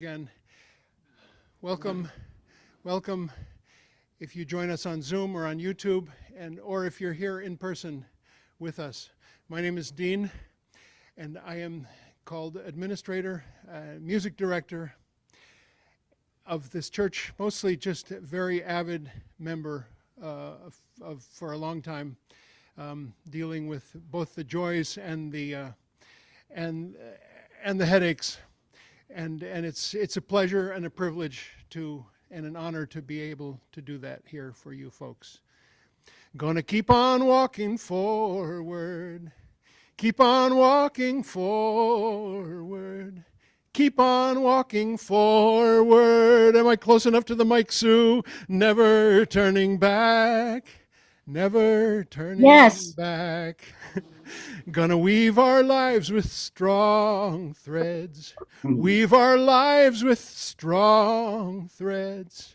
Again, welcome, welcome. If you join us on Zoom or on YouTube, or if you're here in person with us. My name is Dean, and I am called administrator, music director of this church. Mostly just a very avid member for a long time, dealing with both the joys and and the headaches. And it's a pleasure and a privilege and an honor to be able to do that here for you folks. Gonna keep on walking forward, keep on walking forward, keep on walking forward. Am I close enough to the mic, Sue? Never turning back, never turning Yes. back. Gonna weave our lives with strong threads. Weave our lives with strong threads.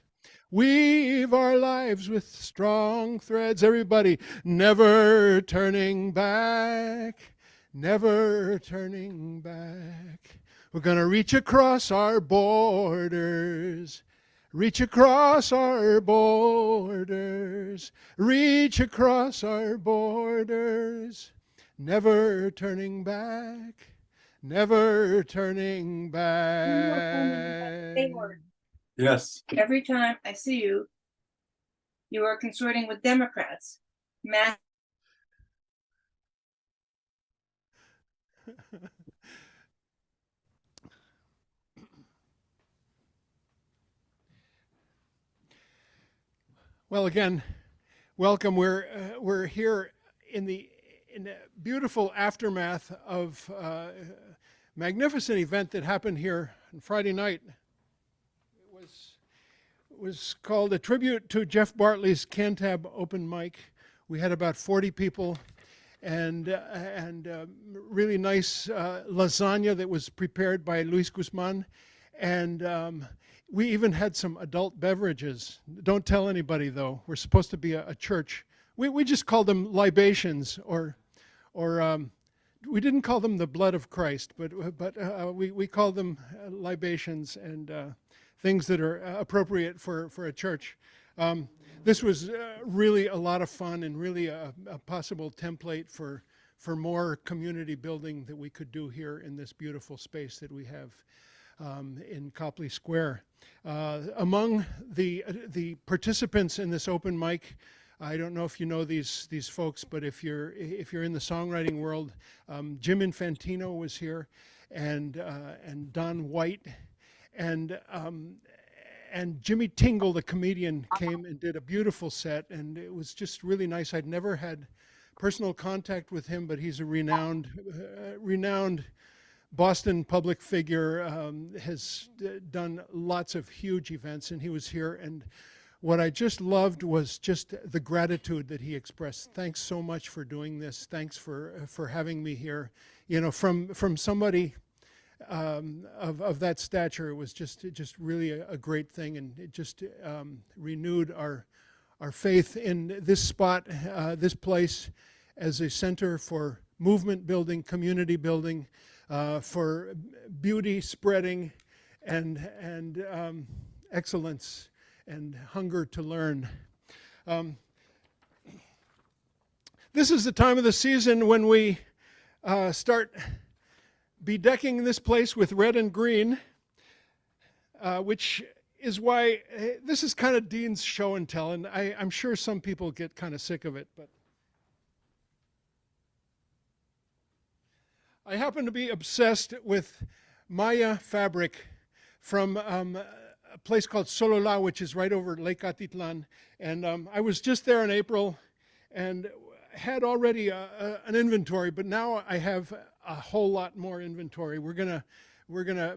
Weave our lives with strong threads. Everybody, never turning back. Never turning back. We're gonna reach across our borders. Reach across our borders. Reach across our borders. Never turning back, never turning back. Yes. Every time I see you, you are consorting with Democrats. Well, again, welcome. We're here in the beautiful aftermath of a magnificent event that happened here on Friday night. It was called a tribute to Jeff Bartley's Cantab open mic. We had about 40 people, and really nice lasagna that was prepared by Luis Guzman, and we even had some adult beverages. Don't tell anybody though. We're supposed to be a church. We just called them libations, or we didn't call them the blood of Christ, but we called them libations and things that are appropriate for a church. This was really a lot of fun and really a possible template for more community building that we could do here in this beautiful space that we have in Copley Square. Among the participants in this open mic, I don't know if you know these folks, but if you're in the songwriting world, Jim Infantino was here, and Don White, and Jimmy Tingle, the comedian, came and did a beautiful set, and it was just really nice. I'd never had personal contact with him, but he's a renowned Boston public figure, has done lots of huge events, and he was here. And what I just loved was just the gratitude that he expressed. Thanks so much for doing this. Thanks for having me here. You know, from somebody of that stature, it was just really a great thing, and it just renewed our faith in this spot, this place, as a center for movement building, community building, for beauty spreading, and excellence and hunger to learn. This is the time of the season when we start bedecking this place with red and green, which is why this is kind of Dean's show and tell, and I'm sure some people get kind of sick of it, but I happen to be obsessed with Maya fabric from a place called Solola, which is right over Lake Atitlan. And I was just there in April and had already an inventory, but now I have a whole lot more inventory. We're gonna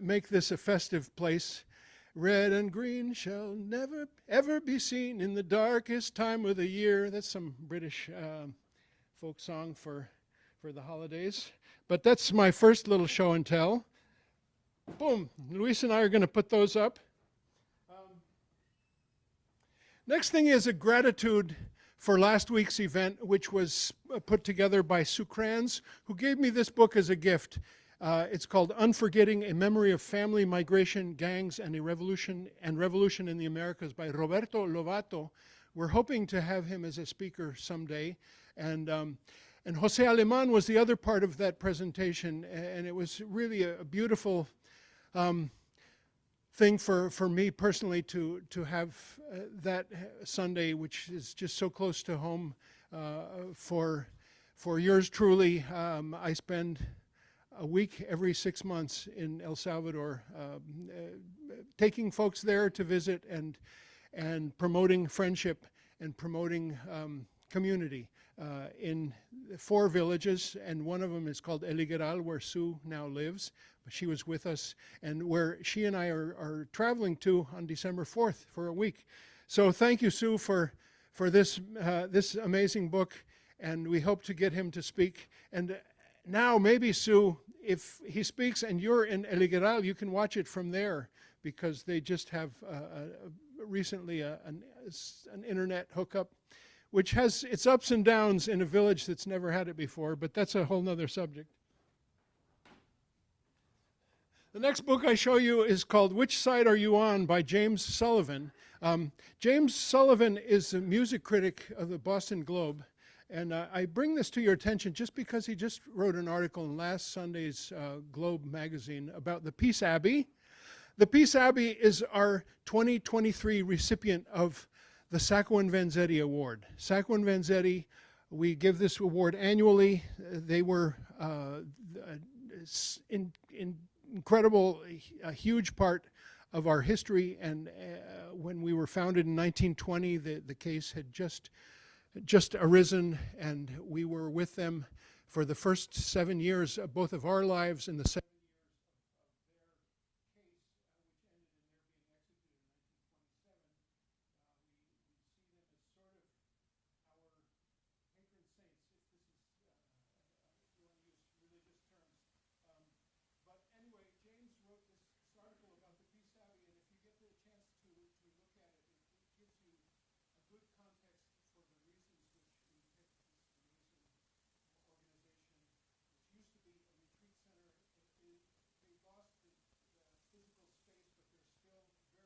make this a festive place. Red and green shall never ever be seen in the darkest time of the year. That's some British folk song for the holidays. But that's my first little show and tell. Boom, Luis and I are gonna put those up. Next thing is a gratitude for last week's event, which was put together by Sue Kranz, who gave me this book as a gift. It's called Unforgetting: A Memory of Family, Migration, Gangs, and Revolution in the Americas by Roberto Lovato. We're hoping to have him as a speaker someday. And Jose Aleman was the other part of that presentation, and it was really a beautiful thing for me personally to have that Sunday, which is just so close to home for yours truly. I spend a week every 6 months in El Salvador, taking folks there to visit and promoting friendship and promoting community in 4 villages, and one of them is called El Higueral, where Sue now lives. She was with us, and where she and I are traveling to on December 4th for a week. So thank you, Sue, for this amazing book, and we hope to get him to speak. And now, maybe, Sue, if he speaks and you're in El Higueral, you can watch it from there, because they just have recently an internet hookup, which has its ups and downs in a village that's never had it before, but that's a whole nother subject. The next book I show you is called Which Side Are You On by James Sullivan. James Sullivan is a music critic of the Boston Globe. And I bring this to your attention just because he just wrote an article in last Sunday's Globe magazine about the Peace Abbey. The Peace Abbey is our 2023 recipient of the Sacco and Vanzetti Award. Sacco and Vanzetti, we give this award annually. They were incredible, a huge part of our history. And when we were founded in 1920, the case had just arisen, and we were with them for the first 7 years of both of our lives and the 7 years of their case, which ended in their being executed in 1927. We see them as sort of our patron saints, if this is, if you want to use religious terms. But anyway, James wrote this article about the Peace Abbey, and if you get the chance to look at it, it gives you a good context for the reasons which we picked this amazing organization, which used to be a retreat center. They lost the physical space, but they're still very strong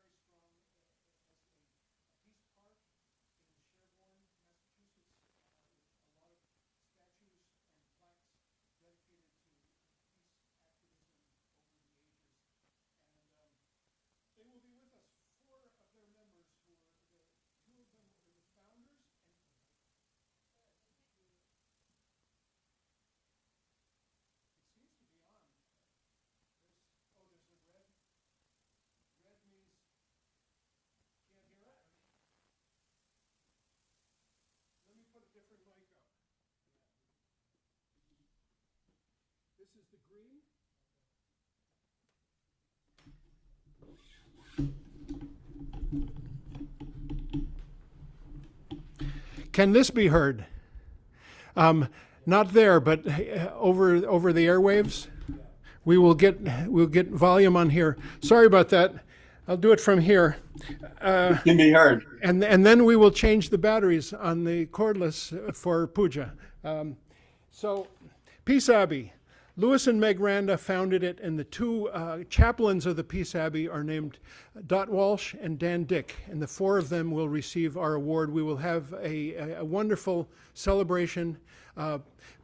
as a peace park in Sherborne, Massachusetts, with a lot of statues and plaques dedicated to peace activism over the ages. And they will be with us. 4 of their members who were 2 of them were the founders, and it seems to be on. There's a red. Red means can't hear it. Let me put a different mic up. This is the green. Can this be heard? Not there, but over the airwaves. We'll get volume on here. Sorry about that. I'll do it from here. It can be heard. And then we will change the batteries on the cordless for Puja. So, Peace Abbey. Lewis and Meg Randa founded it, and the 2 chaplains of the Peace Abbey are named Dot Walsh and Dan Dick, and the 4 of them will receive our award. We will have a wonderful celebration.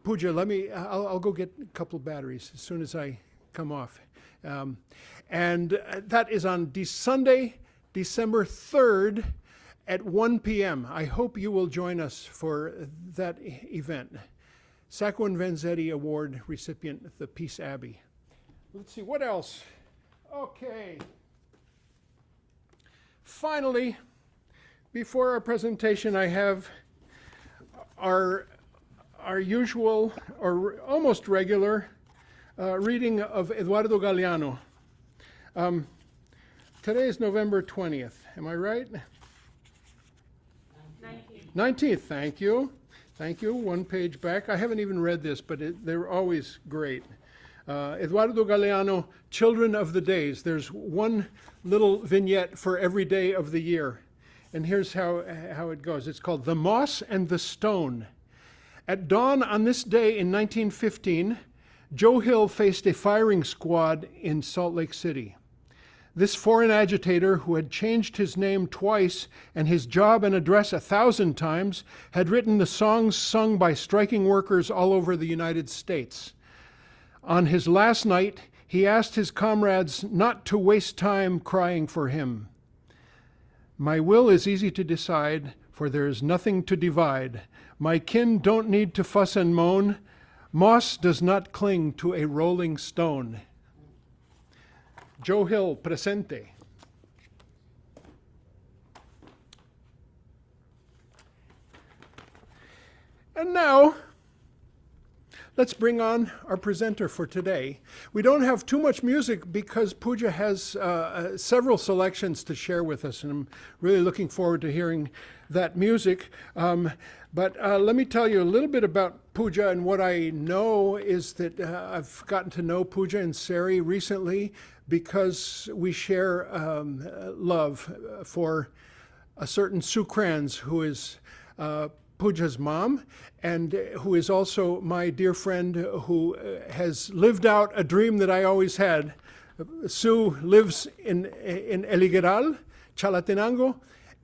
Puja, I'll go get a couple batteries as soon as I come off. And that is on Sunday, December 3rd at 1 p.m. I hope you will join us for that event. Sacco and Vanzetti Award recipient, the Peace Abbey. Let's see, what else? Okay. Finally, before our presentation, I have our usual, or almost regular, reading of Eduardo Galeano. Today is November 20th, am I right? 19th, thank you. Thank you, 1 page back. I haven't even read this, but they're always great. Eduardo Galeano, Children of the Days. There's one little vignette for every day of the year. And here's how it goes. It's called The Moss and the Stone. At dawn on this day in 1915, Joe Hill faced a firing squad in Salt Lake City. This foreign agitator, who had changed his name twice and his job and address 1,000 times, had written the songs sung by striking workers all over the United States. On his last night, he asked his comrades not to waste time crying for him. My will is easy to decide, for there is nothing to divide. My kin don't need to fuss and moan. Moss does not cling to a rolling stone. Joe Hill, presente. And now, let's bring on our presenter for today. We don't have too much music because Puja has several selections to share with us, and I'm really looking forward to hearing that music. But let me tell you a little bit about Puja, and what I know is that I've gotten to know Puja and Sari recently because we share love for a certain Sue Kranz, who is Puja's mom, and who is also my dear friend who has lived out a dream that I always had. Sue lives in El Higueral, Chalatenango,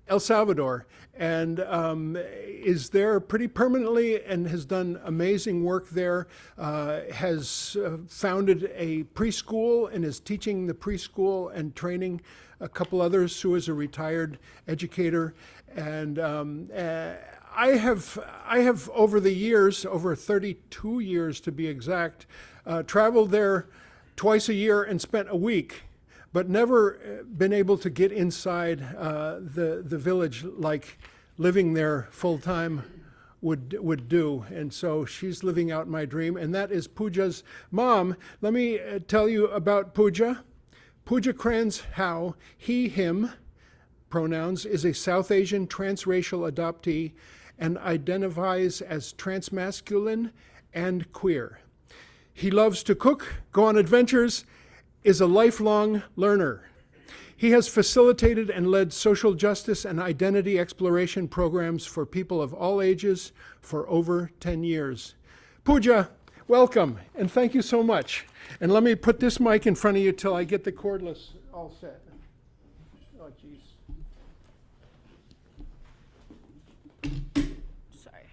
El Salvador, and is there pretty permanently and has done amazing work there, has founded a preschool and is teaching the preschool and training a couple others. Sue is a retired educator, and I have over the years, over 32 years to be exact, traveled there twice a year and spent a week, but never been able to get inside the village like living there full time would do. And so she's living out my dream, and that is Puja's mom. Let me tell you about Puja. Puja Kranz Howe, he, him pronouns, is a South Asian transracial adoptee and identifies as transmasculine and queer. He loves to cook, go on adventures, is a lifelong learner. He has facilitated and led social justice and identity exploration programs for people of all ages for over 10 years. Puja, welcome, and thank you so much. And let me put this mic in front of you till I get the cordless all set. Oh, geez. Sorry.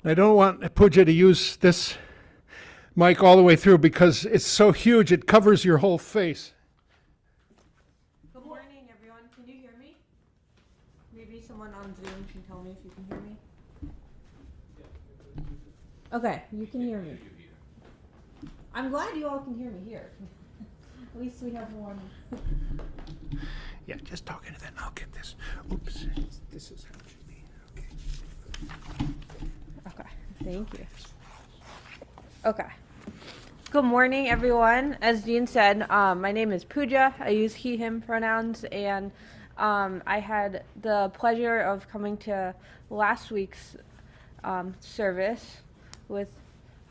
I don't want Puja to use this mic all the way through because it's so huge, it covers your whole face. Good morning, everyone. Can you hear me? Maybe someone on Zoom can tell me if you can hear me. Okay, you can hear me. I'm glad you all can hear me here. At least we have one. Yeah, just talk into that and I'll get this. Oops. This is how it should be. Okay, thank you. Okay. Good morning, everyone. As Dean said, my name is Puja. I use he, him pronouns, and I had the pleasure of coming to last week's service with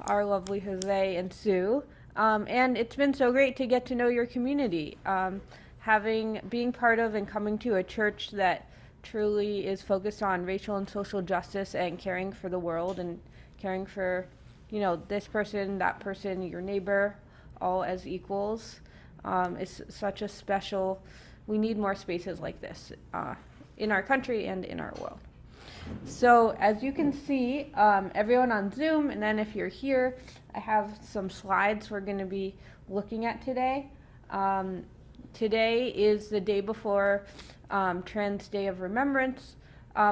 our lovely Jose and Sue. And it's been so great to get to know your community. Being part of and coming to a church that truly is focused on racial and social justice and caring for the world and caring for, this person, that person, your neighbor, all as equals. It's such a special, we need more spaces like this in our country and in our world. So as you can see, everyone on Zoom, and then if you're here, I have some slides we're going to be looking at today. Today is the day before Trans Day of Remembrance,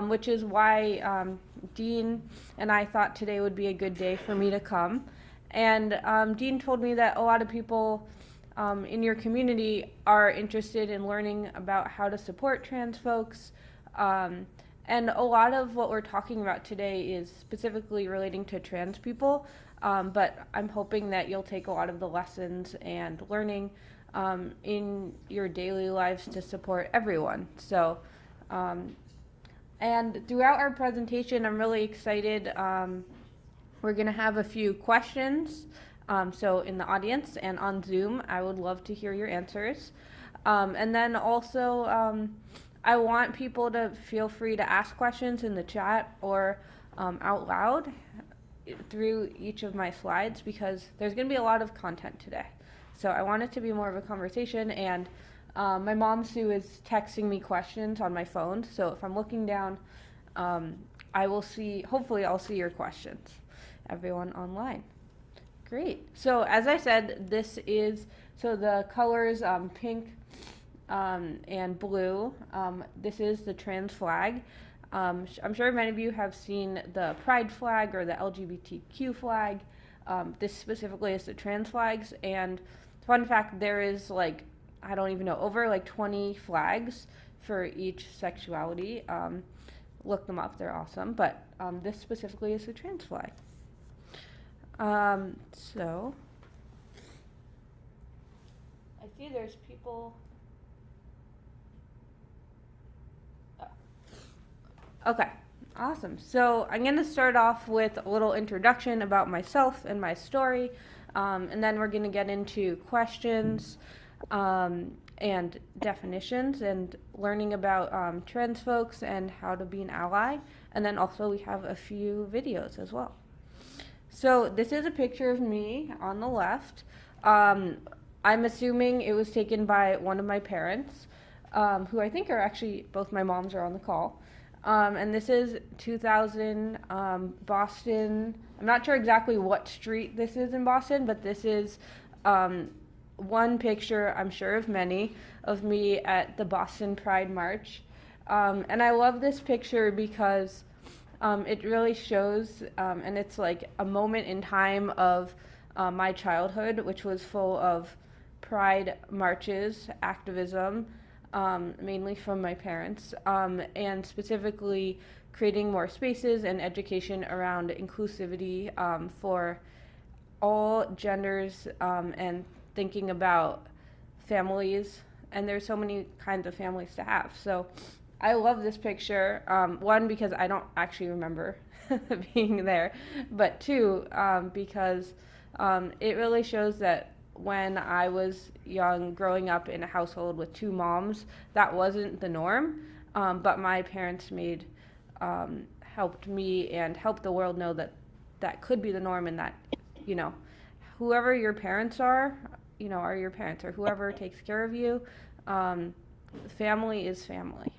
which is why Dean and I thought today would be a good day for me to come. And Dean told me that a lot of people in your community are interested in learning about how to support trans folks. And a lot of what we're talking about today is specifically relating to trans people, but I'm hoping that you'll take a lot of the lessons and learning in your daily lives to support everyone. So, and throughout our presentation, I'm really excited. We're going to have a few questions. So in the audience and on Zoom, I would love to hear your answers. And then also, I want people to feel free to ask questions in the chat or out loud through each of my slides, because there's going to be a lot of content today. So I want it to be more of a conversation, and my mom, Sue, is texting me questions on my phone. So if I'm looking down, I will see, hopefully I'll see your questions, everyone online. Great. So as I said, so the colors pink and blue. This is the trans flag. I'm sure many of you have seen the pride flag or the LGBTQ flag. This specifically is the trans flags. And fun fact, there is I don't even know, over 20 flags for each sexuality. Look them up, they're awesome. But this specifically is the trans flag. So I see there's people. Okay, awesome. So I'm going to start off with a little introduction about myself and my story, and then we're going to get into questions and definitions and learning about trans folks and how to be an ally, and then also we have a few videos as well. So this is a picture of me on the left. I'm assuming it was taken by one of my parents, who I think are actually, both my moms are on the call. And this is 2000 Boston. I'm not sure exactly what street this is in Boston, but this is one picture, I'm sure of many, of me at the Boston Pride March. And I love this picture because it really shows, and it's a moment in time of my childhood, which was full of pride marches, activism, mainly from my parents, and specifically creating more spaces and education around inclusivity for all genders, and thinking about families. And there's so many kinds of families to have. So I love this picture, one, because I don't actually remember being there, but two, because it really shows that when I was young, growing up in a household with two moms, that wasn't the norm, but my parents helped me and helped the world know that that could be the norm, and that, whoever your parents are your parents, or whoever takes care of you, family is family.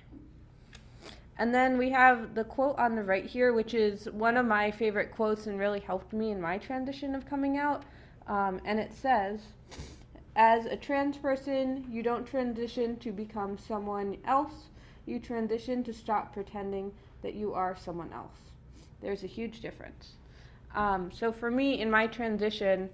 And then we have the quote on the right here, which is one of my favorite quotes and really helped me in my transition of coming out. And it says, as a trans person, you don't transition to become someone else. You transition to stop pretending that you are someone else. There's a huge difference. So for me, in my transition,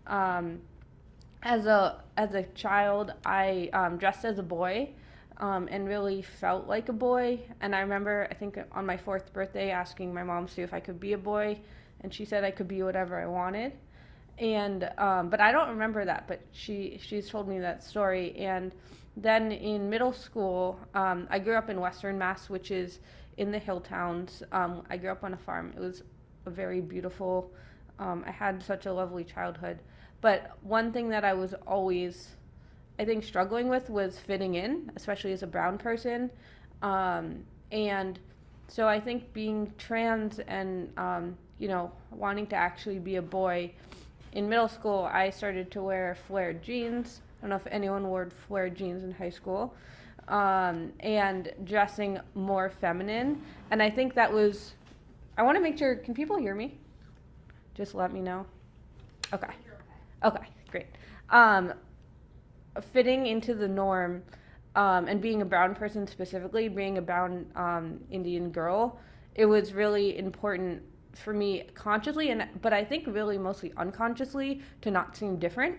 as a child, I dressed as a boy, and really felt like a boy. And I remember, I think on my 4th birthday, asking my mom, Sue, if I could be a boy, and she said I could be whatever I wanted. And but I don't remember that, but she's told me that story. And then in middle school, I grew up in Western Mass, which is in the hill towns. I grew up on a farm. It was a very beautiful, I had such a lovely childhood. But one thing that I was always, I think, struggling with was fitting in, especially as a brown person. And so I think being trans and, wanting to actually be a boy, in middle school, I started to wear flared jeans. I don't know if anyone wore flared jeans in high school. And dressing more feminine. And I think that was, I want to make sure, can people hear me? Just let me know. Okay. Okay, great. Fitting into the norm, and being a brown person, specifically being a brown Indian girl, it was really important for me consciously, but I think really mostly unconsciously, to not seem different.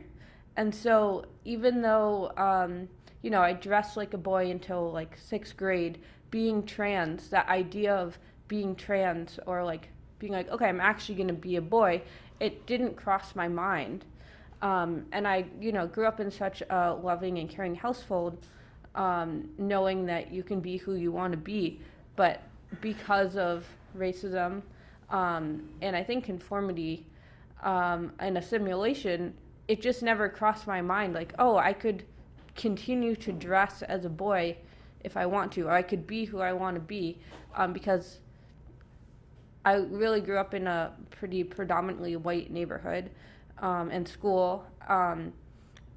And so even though I dressed like a boy until 6th grade, being trans, that idea of being trans, or being okay, I'm actually going to be a boy, it didn't cross my mind. And I, grew up in such a loving and caring household, knowing that you can be who you want to be, but because of racism, and I think conformity, and assimilation, it just never crossed my mind, I could continue to dress as a boy if I want to, or I could be who I want to be, because I really grew up in a pretty predominantly white neighborhood and school.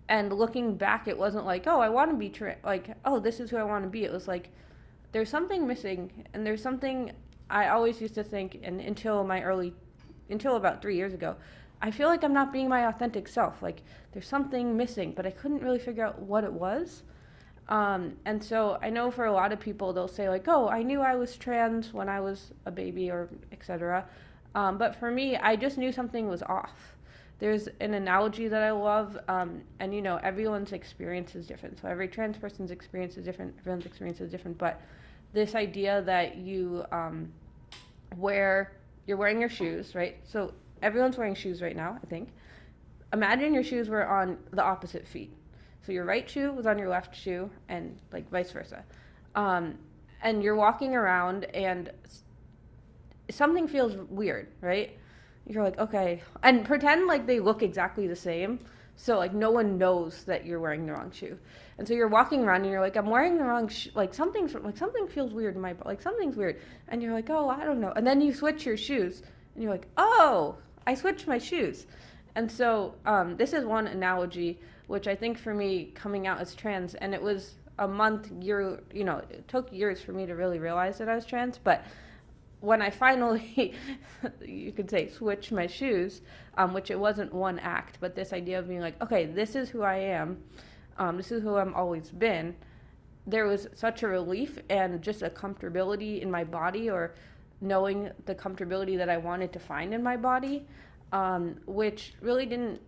And looking back, it wasn't like, oh, I want to be like, oh, this is who I want to be. It was like, there's something missing, and there's something I always used to think, and until about 3 years ago, I feel like I'm not being my authentic self. Like, there's something missing, but I couldn't really figure out what it was. And so I know for a lot of people, they'll say like, oh, I knew I was trans when I was a baby, or etc. But for me, I just knew something was off. There's an analogy that I love, and you know, everyone's experience is different. So every trans person's experience is different, everyone's experience is different. But this idea that you're wearing your shoes, right? So everyone's wearing shoes right now, I think. Imagine your shoes were on the opposite feet. So your right shoe was on your left shoe, and like vice versa. And you're walking around, and something feels weird, right? You're like, okay, and pretend like they look exactly the same. So like no one knows that you're wearing the wrong shoe. And so you're walking around and you're like, I'm wearing the wrong shoe. Like something feels weird in my butt. Like something's weird. And you're like, oh, I don't know. And then you switch your shoes and you're like, oh, I switched my shoes. And so this is one analogy, which I think for me coming out as trans, and it was a it took years for me to really realize that I was trans, but when I finally, you could say, switch my shoes, which it wasn't one act, but this idea of being like, okay, this is who I am, this is who I've always been, there was such a relief and just a comfortability in my body, or knowing the comfortability that I wanted to find in my body, which really didn't,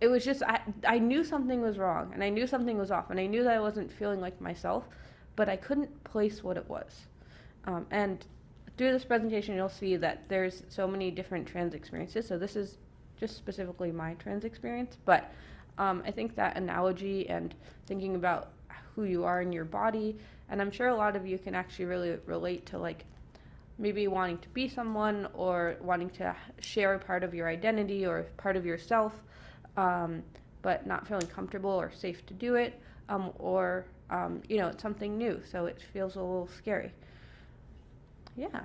it was just, I knew something was wrong, and I knew something was off, and I knew that I wasn't feeling like myself, but I couldn't place what it was. And through this presentation, you'll see that there's so many different trans experiences. So this is just specifically my trans experience. But I think that analogy and thinking about who you are in your body, and I'm sure a lot of you can actually really relate to like maybe wanting to be someone, or wanting to share a part of your identity or part of yourself, but not feeling comfortable or safe to do it, or it's something new, so it feels a little scary. Yeah.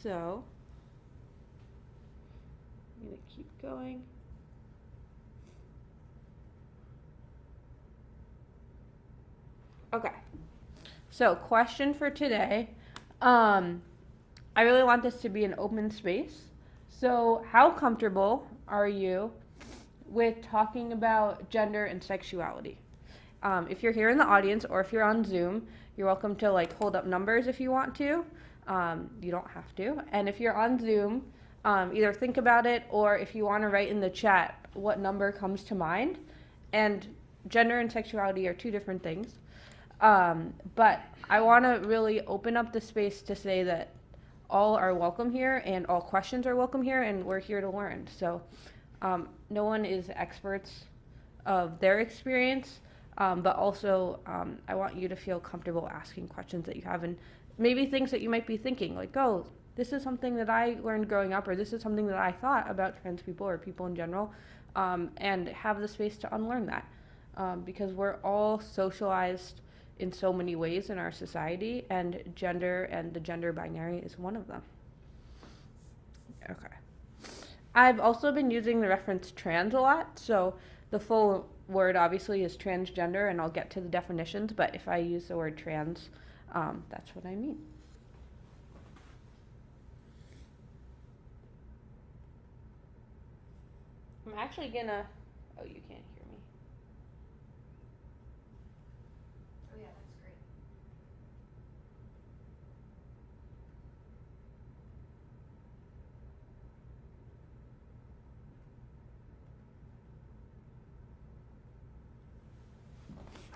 So I'm gonna keep going. Okay. So question for today. I really want this to be an open space. So how comfortable are you with talking about gender and sexuality? If you're here in the audience, or if you're on Zoom, you're welcome to like hold up numbers if you want to. You don't have to. And if you're on Zoom, either think about it, or if you want to write in the chat what number comes to mind. And gender and sexuality are two different things. But I want to really open up the space to say that all are welcome here, and all questions are welcome here, and we're here to learn. So no one is experts of their experience. But also, I want you to feel comfortable asking questions that you have, and maybe things that you might be thinking, like, oh, this is something that I learned growing up, or this is something that I thought about trans people or people in general, and have the space to unlearn that, because we're all socialized in so many ways in our society, and gender and the gender binary is one of them. Okay. I've also been using the reference trans a lot, so the full word obviously is transgender, and I'll get to the definitions, but if I use the word trans, that's what I mean. I'm actually gonna, oh, you can't hear me. Oh yeah, that's great.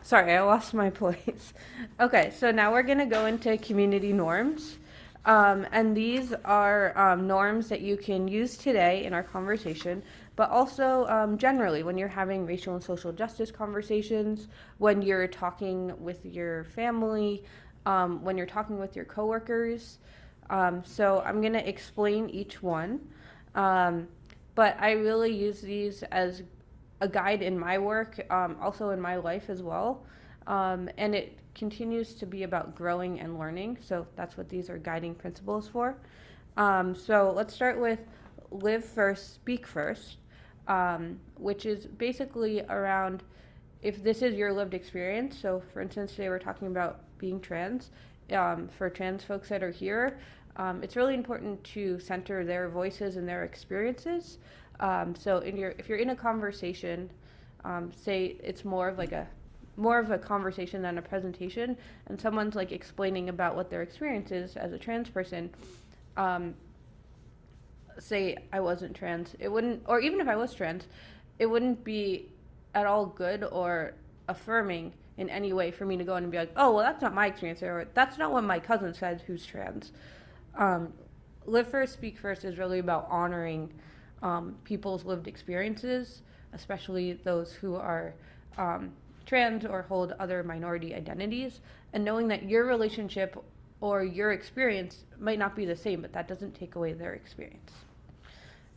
Sorry, I lost my place. Okay, so now we're going to go into community norms. And these are norms that you can use today in our conversation, but also generally when you're having racial and social justice conversations, when you're talking with your family, when you're talking with your coworkers. So I'm going to explain each one. But I really use these as a guide in my work, also in my life as well. And it continues to be about growing and learning. So that's what these are guiding principles for. So let's start with live first, speak first, which is basically around if this is your lived experience. So, for instance, today we're talking about being trans. For trans folks that are here, it's really important to center their voices and their experiences. So, if you're in a conversation, say it's more of a conversation than a presentation, and someone's like explaining about what their experience is as a trans person. Say I wasn't trans, it wouldn't, or even if I was trans, it wouldn't be at all good or affirming in any way for me to go in and be like, oh, well, that's not my experience, or that's not what my cousin said who's trans. Live first, speak first is really about honoring people's lived experiences, especially those who are trans or hold other minority identities, and knowing that your relationship or your experience might not be the same, but that doesn't take away their experience.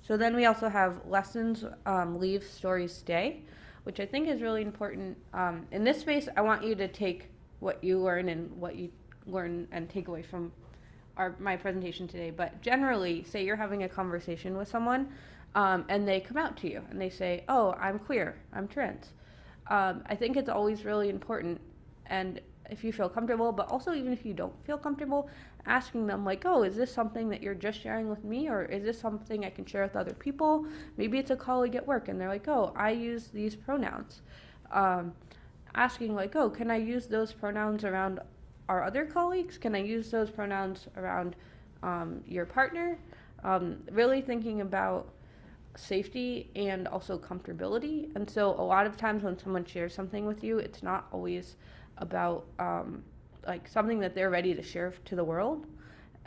So then we also have lessons, leave, stories, stay, which I think is really important. In this space, I want you to take what you learn and what you learn and take away from my presentation today. But generally, say you're having a conversation with someone and they come out to you and they say, oh, I'm queer, I'm trans. I think it's always really important, and if you feel comfortable, but also even if you don't feel comfortable, asking them like, oh, is this something that you're just sharing with me, or is this something I can share with other people? Maybe it's a colleague at work and they're like, oh, I use these pronouns. Asking like, oh, can I use those pronouns around our other colleagues? Can I use those pronouns around your partner? Really thinking about safety and also comfortability. And so a lot of times when someone shares something with you, it's not always about like something that they're ready to share to the world,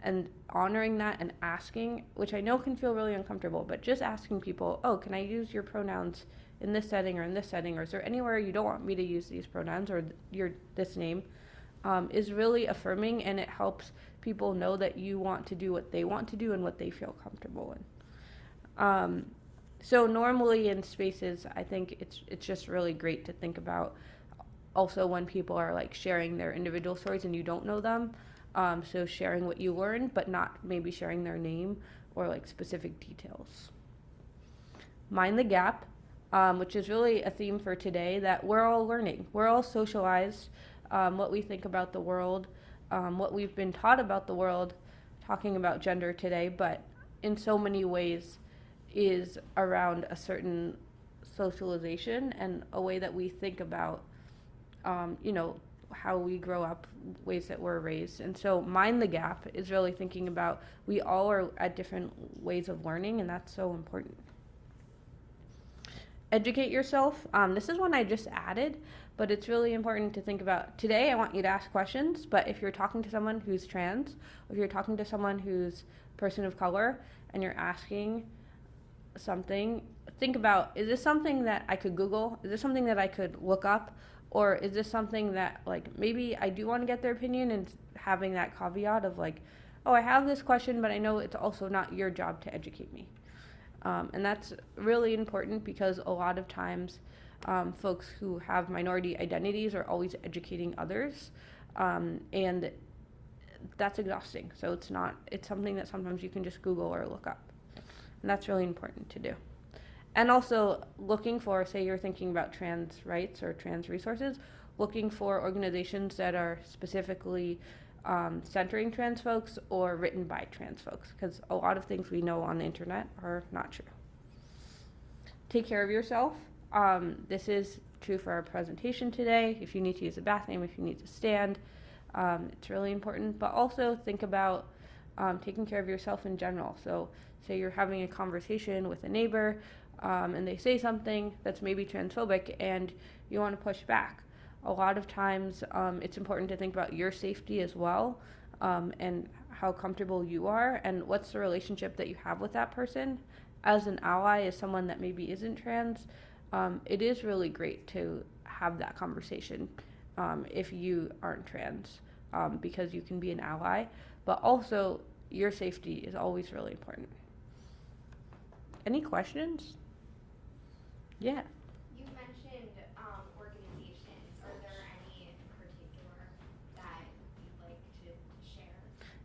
and honoring that and asking, which I know can feel really uncomfortable, but just asking people, oh, can I use your pronouns in this setting or in this setting, or is there anywhere you don't want me to use these pronouns or this name, is really affirming, and it helps people know that you want to do what they want to do and what they feel comfortable in. So normally in spaces, I think it's just really great to think about also when people are like sharing their individual stories and you don't know them. So sharing what you learned, but not maybe sharing their name or like specific details. Mind the gap, which is really a theme for today, that we're all learning. We're all socialized, what we think about the world, what we've been taught about the world, talking about gender today, but in so many ways is around a certain socialization and a way that we think about, how we grow up, ways that we're raised. And so mind the gap is really thinking about we all are at different ways of learning, and that's so important. Educate yourself. This is one I just added, but it's really important to think about. Today, I want you to ask questions, but if you're talking to someone who's trans, or if you're talking to someone who's person of color, and you're asking something, think about, is this something that I could Google? Is this something that I could look up? Or is this something that, like, maybe I do want to get their opinion, and having that caveat of like, oh, I have this question, but I know it's also not your job to educate me. And that's really important because a lot of times folks who have minority identities are always educating others, and that's exhausting. So it's something that sometimes you can just Google or look up. And that's really important to do. And also looking for, say you're thinking about trans rights or trans resources, looking for organizations that are specifically centering trans folks or written by trans folks, because a lot of things we know on the internet are not true. Take care of yourself. This is true for our presentation today. If you need to use the bathroom, if you need to stand, it's really important. But also think about taking care of yourself in general. So say you're having a conversation with a neighbor, and they say something that's maybe transphobic and you want to push back. A lot of times it's important to think about your safety as well, and how comfortable you are and what's the relationship that you have with that person. As an ally, as someone that maybe isn't trans, it is really great to have that conversation if you aren't trans, because you can be an ally, but also your safety is always really important. Any questions? Yeah.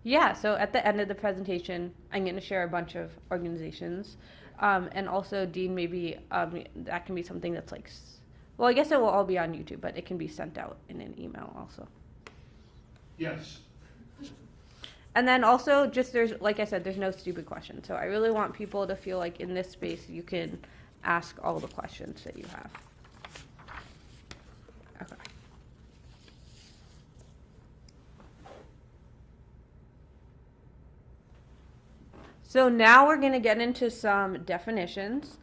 Yeah, so at the end of the presentation, I'm going to share a bunch of organizations. And also, Dean, maybe that can be something that's like, well, I guess it will all be on YouTube, but it can be sent out in an email also. Yes. And then also, just there's, like I said, there's no stupid questions. So I really want people to feel like in this space you can ask all the questions that you have. Okay. So now we're going to get into some definitions.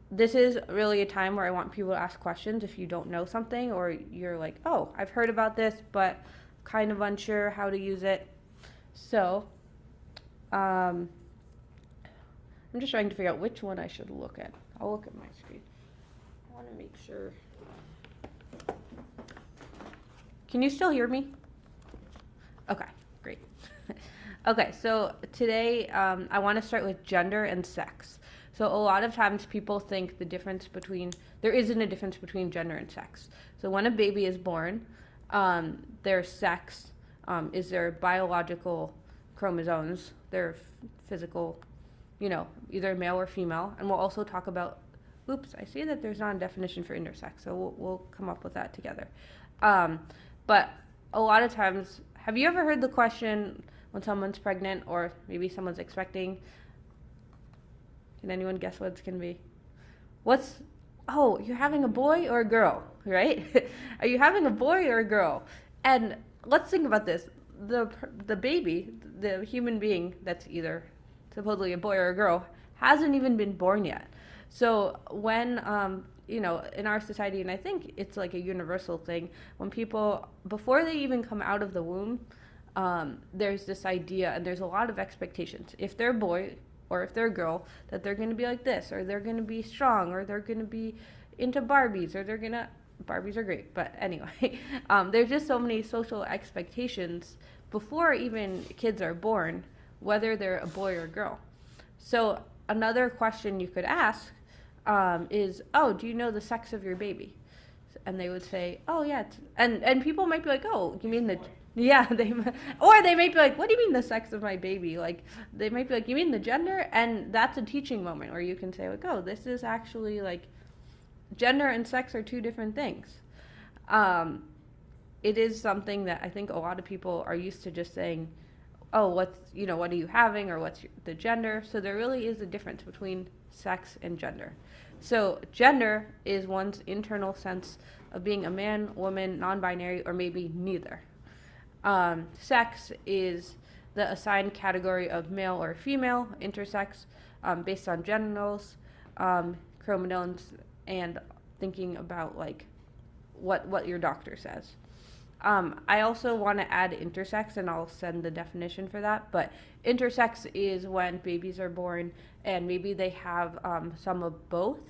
This is really a time where I want people to ask questions if you don't know something or you're like, oh, I've heard about this, but kind of unsure how to use it. So I'm just trying to figure out which one I should look at. I'll look at my screen. I want to make sure. Can you still hear me? Okay, great. Okay, so today I want to start with gender and sex. So a lot of times people think there isn't a difference between gender and sex. So when a baby is born, their sex is their biological chromosomes, their physical, either male or female. And we'll also talk about, I see that there's not a definition for intersex, so we'll come up with that together. But a lot of times, have you ever heard the question when someone's pregnant or maybe someone's expecting? Can anyone guess what it's going to be? You're having a boy or a girl, right? Are you having a boy or a girl? And let's think about this. The baby, the human being that's either supposedly a boy or a girl, hasn't even been born yet. So when, in our society, and I think it's like a universal thing, when people, before they even come out of the womb, there's this idea and there's a lot of expectations. If they're a boy or if they're a girl, that they're going to be like this, or they're going to be strong, or they're going to be into Barbies, or Barbies are great, but anyway, there's just so many social expectations before even kids are born, whether they're a boy or a girl. So another question you could ask is, do you know the sex of your baby? And they would say, oh yeah, and people might be like, oh, you mean yeah, or they might be like, what do you mean the sex of my baby? Like, they might be like, you mean the gender? And that's a teaching moment where you can say, like, oh, this is actually like, gender and sex are two different things. It is something that I think a lot of people are used to just saying, oh, what are you having, or what's the gender? So there really is a difference between sex and gender. So gender is one's internal sense of being a man, woman, non-binary, or maybe neither. Sex is the assigned category of male or female, intersex, based on genitals, chromosomes, and thinking about like what your doctor says. I also want to add intersex, and I'll send the definition for that. But intersex is when babies are born and maybe they have some of both,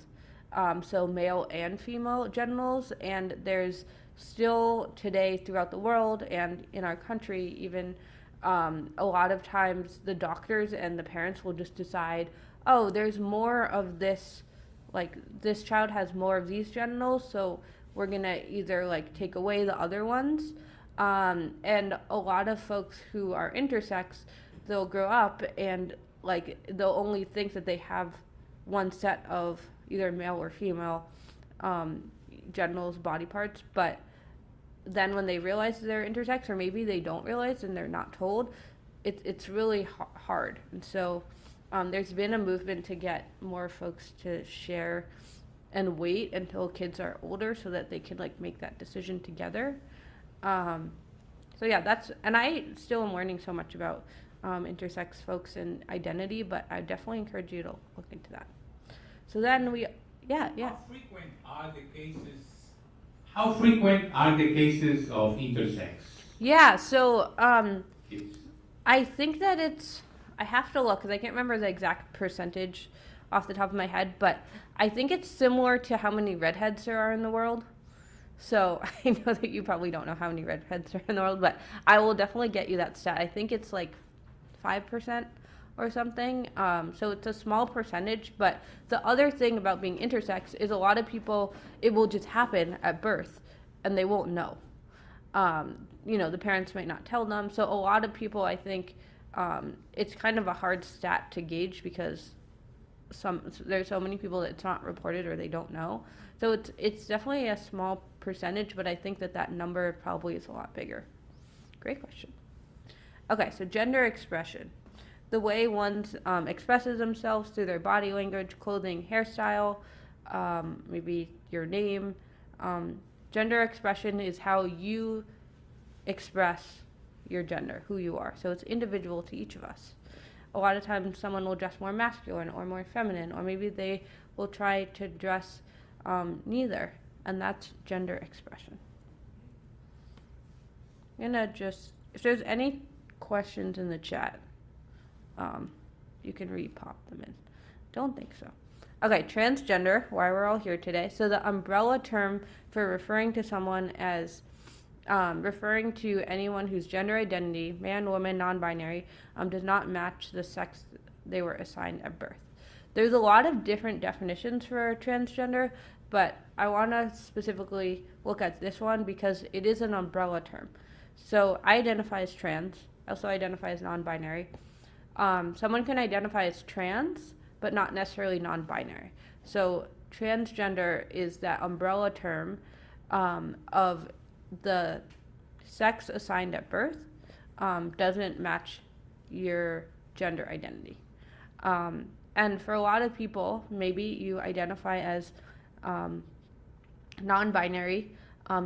so male and female genitals, and there's still today throughout the world and in our country even a lot of times the doctors and the parents will just decide, oh, there's more of this, like this child has more of these genitals, so we're gonna either like take away the other ones. And a lot of folks who are intersex, they'll grow up and like they'll only think that they have one set of either male or female genitals, body parts, but then when they realize they're intersex, or maybe they don't realize and they're not told, it's really hard. And so there's been a movement to get more folks to share and wait until kids are older so that they can like make that decision together. So yeah, and I still am learning so much about intersex folks and identity, but I definitely encourage you to look into that. So then How frequent are the cases of intersex? Yeah, so Yes. I think that I have to look because I can't remember the exact percentage off the top of my head, but I think it's similar to how many redheads there are in the world. So I know that you probably don't know how many redheads are in the world, but I will definitely get you that stat. I think it's like 5% or something. So it's a small percentage, but the other thing about being intersex is a lot of people, it will just happen at birth and they won't know. The parents might not tell them. So a lot of people, I think, it's kind of a hard stat to gauge because there's so many people that it's not reported or they don't know. So it's definitely a small percentage, but I think that number probably is a lot bigger. Great question. Okay, so gender expression. The way one expresses themselves through their body language, clothing, hairstyle, maybe your name. Gender expression is how you express your gender, who you are. So it's individual to each of us. A lot of times someone will dress more masculine or more feminine, or maybe they will try to dress neither, and that's gender expression. I'm gonna if there's any questions in the chat, you can re-pop them in. Don't think so. Okay, transgender, why we're all here today. So the umbrella term for referring to someone as referring to anyone whose gender identity, man, woman, non-binary, does not match the sex they were assigned at birth. There's a lot of different definitions for transgender, but I want to specifically look at this one because it is an umbrella term. So I identify as trans, I also identify as non-binary. Someone can identify as trans, but not necessarily non-binary. So transgender is that umbrella term of the sex assigned at birth doesn't match your gender identity. And for a lot of people, maybe you identify as non-binary.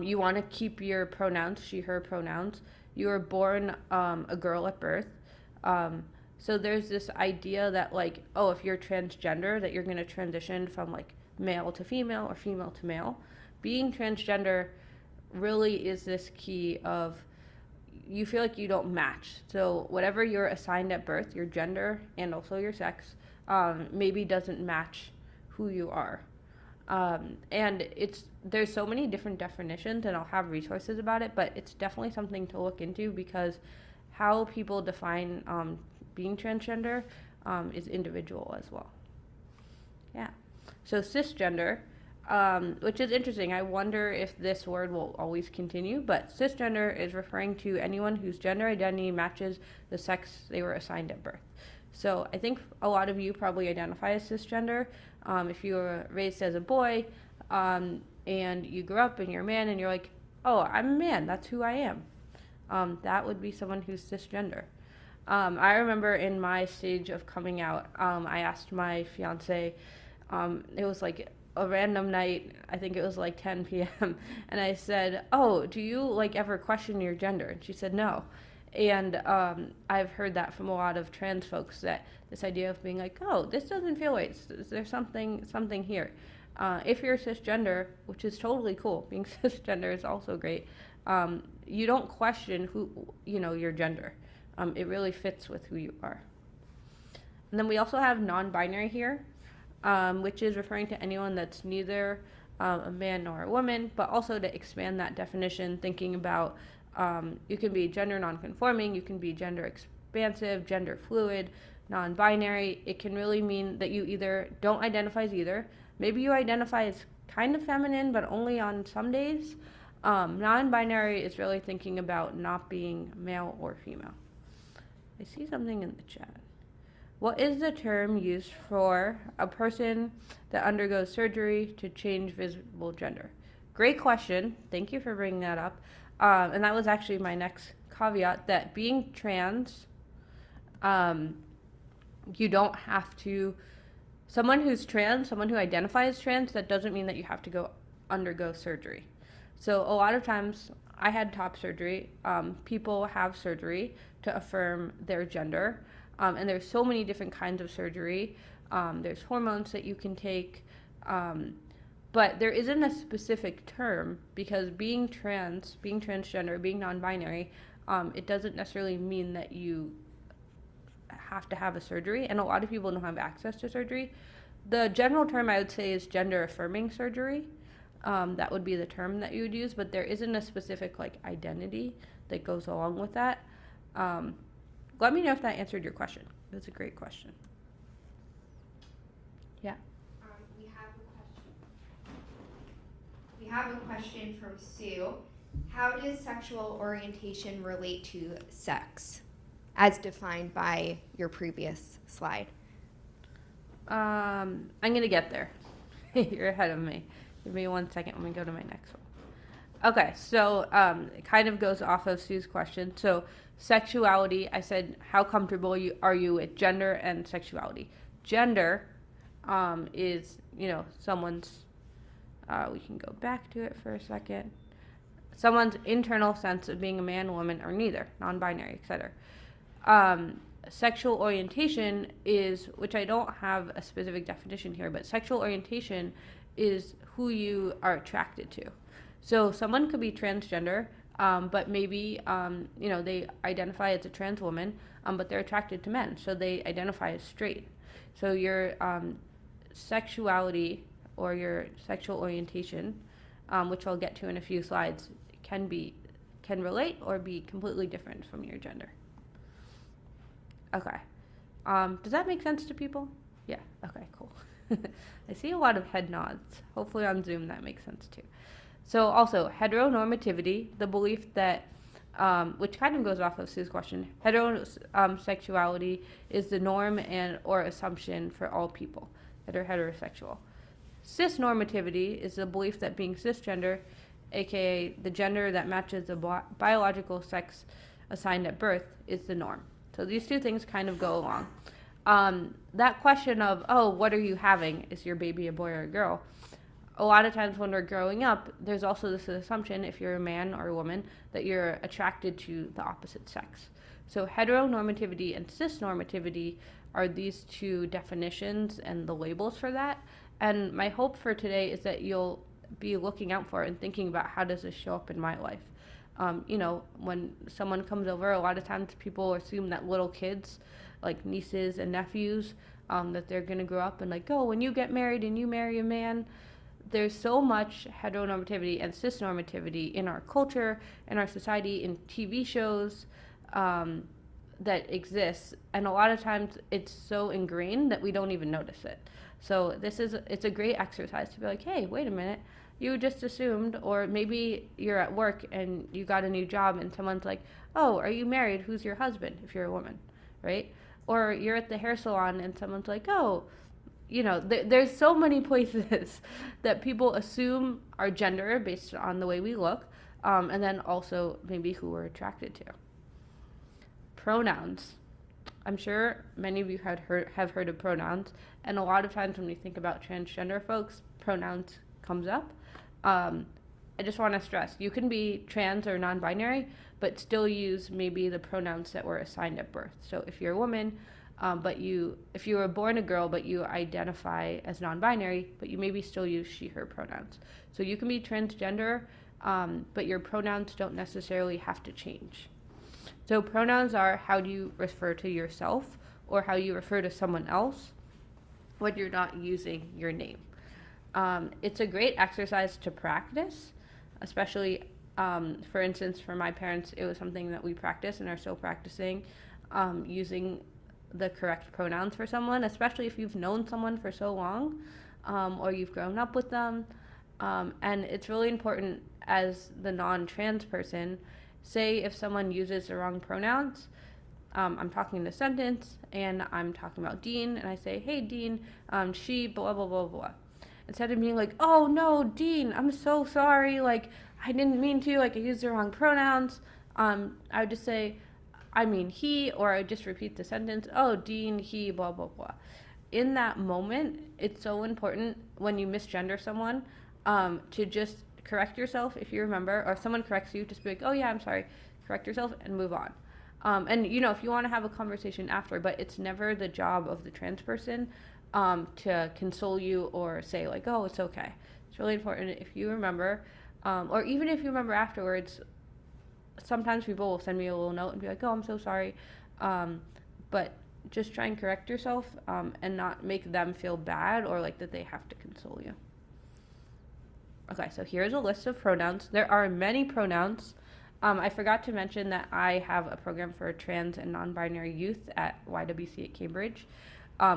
You want to keep your pronouns, she, her pronouns. You were born a girl at birth. So there's this idea that if you're transgender, that you're going to transition from male to female or female to male. Being transgender really is this key of you feel like you don't match. So whatever you're assigned at birth, your gender and also your sex, maybe doesn't match who you are. And there's so many different definitions, and I'll have resources about it, but it's definitely something to look into because how people define being transgender is individual as well. Yeah. So cisgender, which is interesting. I wonder if this word will always continue, but cisgender is referring to anyone whose gender identity matches the sex they were assigned at birth. So I think a lot of you probably identify as cisgender. If you were raised as a boy and you grew up and you're a man and you're like, oh, I'm a man, that's who I am. That would be someone who's cisgender. I remember in my stage of coming out, I asked my fiance, it was a random night, I think it was 10 p.m. And I said, oh, do you ever question your gender? And she said, no. And I've heard that from a lot of trans folks, that this idea of being oh, this doesn't feel right. There's something here. If you're cisgender, which is totally cool, being cisgender is also great. You don't question your gender. It really fits with who you are. And then we also have non-binary here, which is referring to anyone that's neither a man nor a woman, but also to expand that definition, thinking about you can be gender non-conforming, you can be gender expansive, gender fluid, non-binary. It can really mean that you either don't identify as either. Maybe you identify as kind of feminine, but only on some days. Non-binary is really thinking about not being male or female. I see something in the chat. What is the term used for a person that undergoes surgery to change visible gender? Great question. Thank you for bringing that up. And that was actually my next caveat, that being trans, you don't have to, someone who's trans, someone who identifies trans, that doesn't mean that you have to undergo surgery. So a lot of times, I had top surgery. People have surgery to affirm their gender. And there's so many different kinds of surgery. There's hormones that you can take. But there isn't a specific term, because being trans, being transgender, being non-binary, it doesn't necessarily mean that you have to have a surgery. And a lot of people don't have access to surgery. The general term I would say is gender affirming surgery. That would be the term that you would use, but there isn't a specific identity that goes along with that. Let me know if that answered your question. That's a great question. Yeah. We have a question from Sue. How does sexual orientation relate to sex, as defined by your previous slide? I'm gonna get there. You're ahead of me. Give me 1 second. Let me go to my next one. Okay, so it kind of goes off of Sue's question. So sexuality, I said, how comfortable are you with gender and sexuality? Gender is, someone's. We can go back to it for a second. Someone's internal sense of being a man, woman, or neither, non-binary, etc. Sexual orientation is, which I don't have a specific definition here, but sexual orientation is who you are attracted to. So someone could be transgender, but maybe, they identify as a trans woman, but they're attracted to men, so they identify as straight. So your sexuality or your sexual orientation, which I'll get to in a few slides, can relate or be completely different from your gender. Okay. Does that make sense to people? Yeah. Okay, cool. I see a lot of head nods. Hopefully on Zoom that makes sense too. So also, heteronormativity, the belief that, which kind of goes off of Sue's question, heterosexuality is the norm and or assumption for all people that are heterosexual. Cisnormativity is the belief that being cisgender, aka the gender that matches the biological sex assigned at birth, is the norm. So these two things kind of go along. That question of, what are you having? Is your baby a boy or a girl? A lot of times when we're growing up, there's also this assumption, if you're a man or a woman, that you're attracted to the opposite sex. So heteronormativity and cisnormativity are these two definitions and the labels for that. And my hope for today is that you'll be looking out for it and thinking about, how does this show up in my life? When someone comes over, a lot of times people assume that little kids, like nieces and nephews, that they're going to grow up and when you get married and you marry a man. There's so much heteronormativity and cisnormativity in our culture, in our society, in TV shows that exists. And a lot of times it's so ingrained that we don't even notice it. So it's a great exercise to be like, hey, wait a minute. You just assumed, or maybe you're at work and you got a new job and someone's like, oh, are you married? Who's your husband? If you're a woman, right? Or you're at the hair salon and someone's like, oh, there's so many places that people assume our gender based on the way we look, and then also maybe who we're attracted to. Pronouns. I'm sure many of you have heard of pronouns, and a lot of times when we think about transgender folks, pronouns comes up. I just want to stress, you can be trans or non-binary, but still use maybe the pronouns that were assigned at birth. So if you're a woman, if you were born a girl, but you identify as non-binary, but you maybe still use she, her pronouns. So you can be transgender, but your pronouns don't necessarily have to change. So pronouns are how do you refer to yourself or how you refer to someone else when you're not using your name. It's a great exercise to practice, especially, for instance, for my parents, it was something that we practice and are still practicing, using the correct pronouns for someone, especially if you've known someone for so long, or you've grown up with them. And it's really important as the non-trans person, say if someone uses the wrong pronouns, I'm talking in a sentence and I'm talking about Dean and I say, hey Dean, she, blah, blah, blah, blah. Instead of being like, oh no, Dean, I'm so sorry, I didn't mean to, I used the wrong pronouns, I would just say, I mean he, or I would just repeat the sentence, oh, Dean, he, blah, blah, blah. In that moment, it's so important when you misgender someone, to just correct yourself if you remember, or if someone corrects you, just be like, oh yeah, I'm sorry, correct yourself and move on. And if you want to have a conversation after, but it's never the job of the trans person to console you or say oh, it's okay. It's really important if you remember, or even if you remember afterwards. Sometimes people will send me a little note and be like, oh, I'm so sorry. But just try and correct yourself, and not make them feel bad or that they have to console you. Okay, so here's a list of pronouns. There are many pronouns. I forgot to mention that I have a program for trans and non-binary youth at YWC at Cambridge,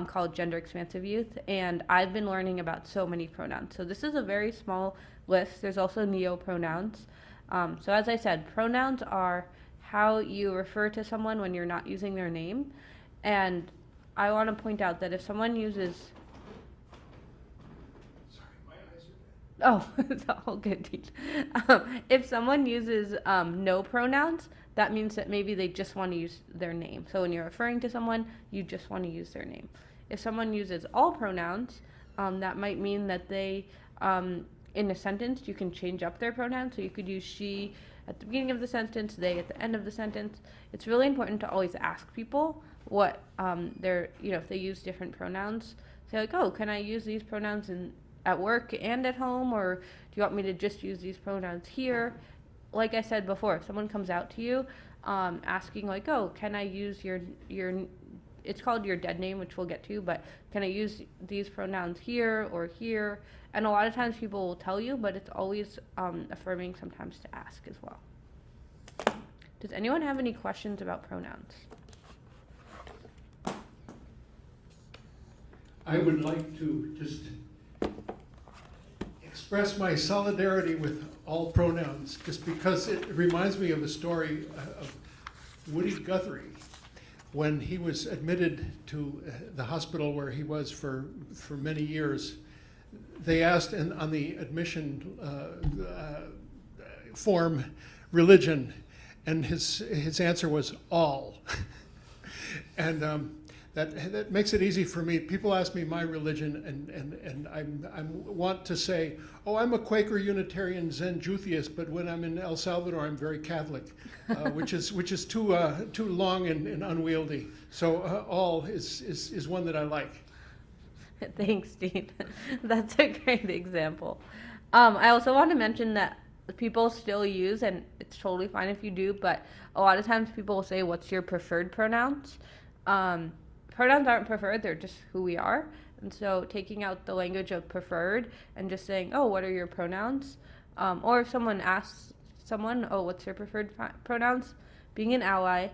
called Gender Expansive Youth, and I've been learning about so many pronouns. So this is a very small list. There's also neo-pronouns. So as I said, pronouns are how you refer to someone when you're not using their name. And I want to point out that if someone uses Oh, it's all good, Dean. If someone uses no pronouns, that means that maybe they just want to use their name. So when you're referring to someone, you just want to use their name. If someone uses all pronouns, that might mean that they, in a sentence, you can change up their pronouns. So you could use she at the beginning of the sentence, they at the end of the sentence. It's really important to always ask people what if they use different pronouns. Say like, oh, can I use these pronouns at work and at home, or do you want me to just use these pronouns here? Like I said before, if someone comes out to you asking like, oh, can I use your it's called your dead name, which we'll get to, but can I use these pronouns here or here? And a lot of times people will tell you, but it's always affirming sometimes to ask as well. Does anyone have any questions about pronouns? I would like to just express my solidarity with all pronouns, just because it reminds me of a story of Woody Guthrie when he was admitted to the hospital where he was for many years. They asked on the admission form religion, and his answer was all. And that makes it easy for me. People ask me my religion, and I want to say, oh, I'm a Quaker Unitarian Zen Jutheist, but when I'm in El Salvador, I'm very Catholic, which is too long and unwieldy. So all is one that I like. Thanks, Dean. That's a great example. I also want to mention that people still use, and it's totally fine if you do, but a lot of times people will say, what's your preferred pronouns? Pronouns aren't preferred, they're just who we are. And so taking out the language of preferred and just saying, oh, what are your pronouns? Or if someone asks someone, oh, what's your preferred pronouns? Being an ally,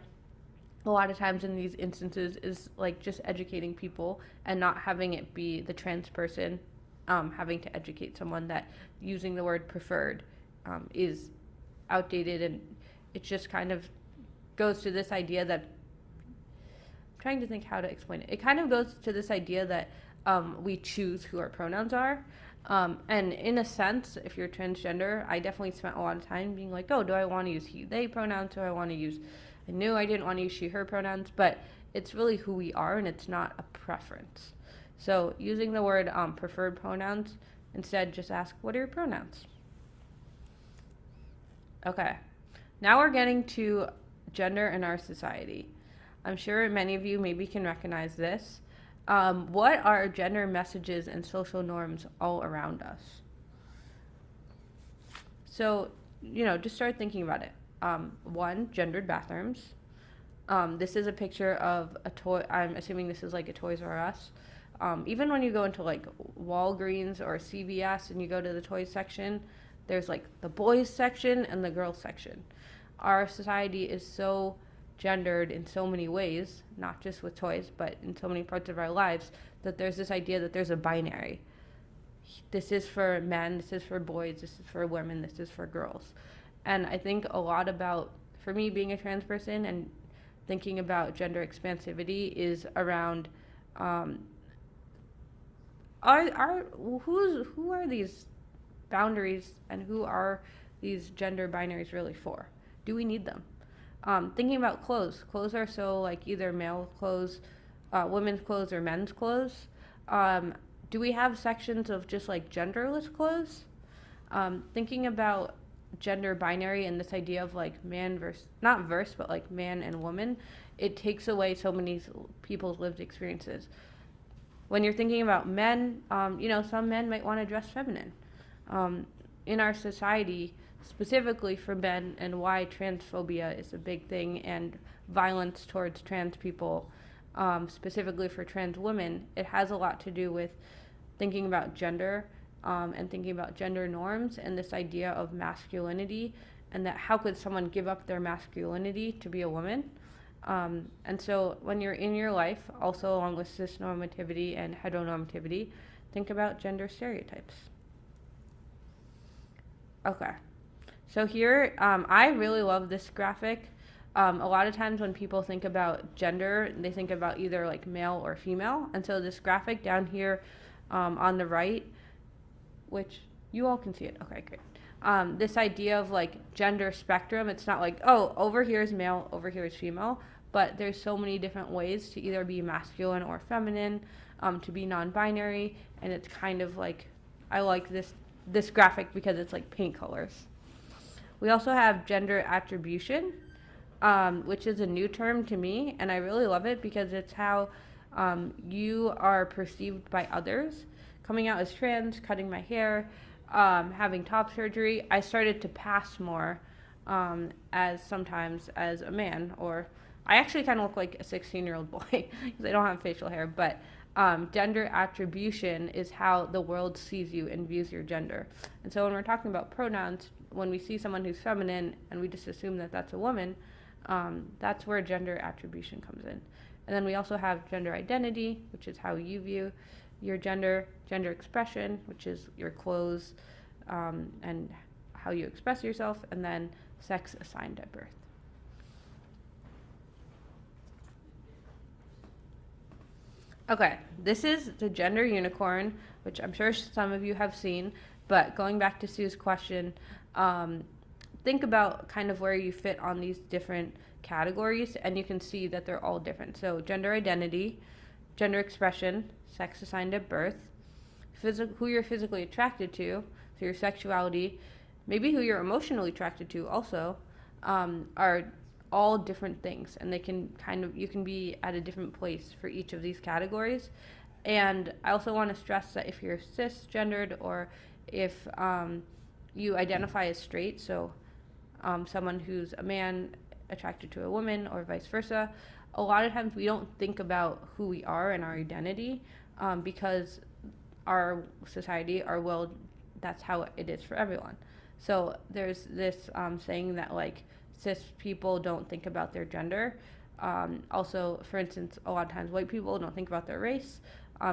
a lot of times in these instances is like just educating people and not having it be the trans person having to educate someone that using the word preferred is outdated, and it just kind of goes to this idea that trying to think how to explain it. It kind of goes to this idea that we choose who our pronouns are. And in a sense, if you're transgender, I definitely spent a lot of time being like, oh, do I want to use he, they pronouns? Do I want to use, I knew I didn't want to use she, her pronouns, but it's really who we are and it's not a preference. So using the word preferred pronouns, instead just ask, what are your pronouns? Okay, now we're getting to gender in our society. I'm sure many of you maybe can recognize this. What are gender messages and social norms all around us? So, just start thinking about it. One, gendered bathrooms. This is a picture of a toy. I'm assuming this is like a Toys R Us. Even when you go into like Walgreens or CVS and you go to the toys section, there's like the boys section and the girls section. Our society is so gendered in so many ways, not just with toys, but in so many parts of our lives, that there's this idea that there's a binary. This is for men, this is for boys, this is for women, this is for girls. And I think a lot about, for me being a trans person and thinking about gender expansivity is around who are these boundaries and who are these gender binaries really for? Do we need them? Thinking about clothes. Clothes are so like either male clothes, women's clothes, or men's clothes. Do we have sections of just like genderless clothes? Thinking about gender binary and this idea of like man versus, not verse, but like man and woman, it takes away so many people's lived experiences. When you're thinking about men, some men might want to dress feminine. In our society, specifically for men, and why transphobia is a big thing and violence towards trans people, specifically for trans women, it has a lot to do with thinking about gender and thinking about gender norms and this idea of masculinity, and that how could someone give up their masculinity to be a woman? And so when you're in your life, also along with cisnormativity and heteronormativity, think about gender stereotypes. Okay. So here, I really love this graphic. A lot of times when people think about gender, they think about either like male or female. And so this graphic down here on the right, which you all can see it. Okay, great. This idea of like gender spectrum, it's not like, oh, over here is male, over here is female, but there's so many different ways to either be masculine or feminine, to be non-binary, and it's kind of like, I like this graphic because it's like paint colors. We also have gender attribution, which is a new term to me, and I really love it because it's how you are perceived by others. Coming out as trans, cutting my hair, having top surgery, I started to pass more sometimes as a man, or I actually kind of look like a 16-year-old boy because I don't have facial hair, but gender attribution is how the world sees you and views your gender. And so when we're talking about pronouns, when we see someone who's feminine and we just assume that that's a woman, that's where gender attribution comes in. And then we also have gender identity, which is how you view your gender, gender expression, which is your clothes and how you express yourself, and then sex assigned at birth. Okay, this is the gender unicorn, which I'm sure some of you have seen, but going back to Sue's question, think about kind of where you fit on these different categories, and you can see that they're all different. So gender identity, gender expression, sex assigned at birth, who you're physically attracted to, so your sexuality, maybe who you're emotionally attracted to also, are all different things, and they can you can be at a different place for each of these categories. And I also want to stress that if you're cisgendered, or if you identify as straight, so someone who's a man attracted to a woman or vice versa, a lot of times we don't think about who we are and our identity because our society, our world, that's how it is for everyone. So there's this saying that like cis people don't think about their gender. Also, for instance, a lot of times white people don't think about their race.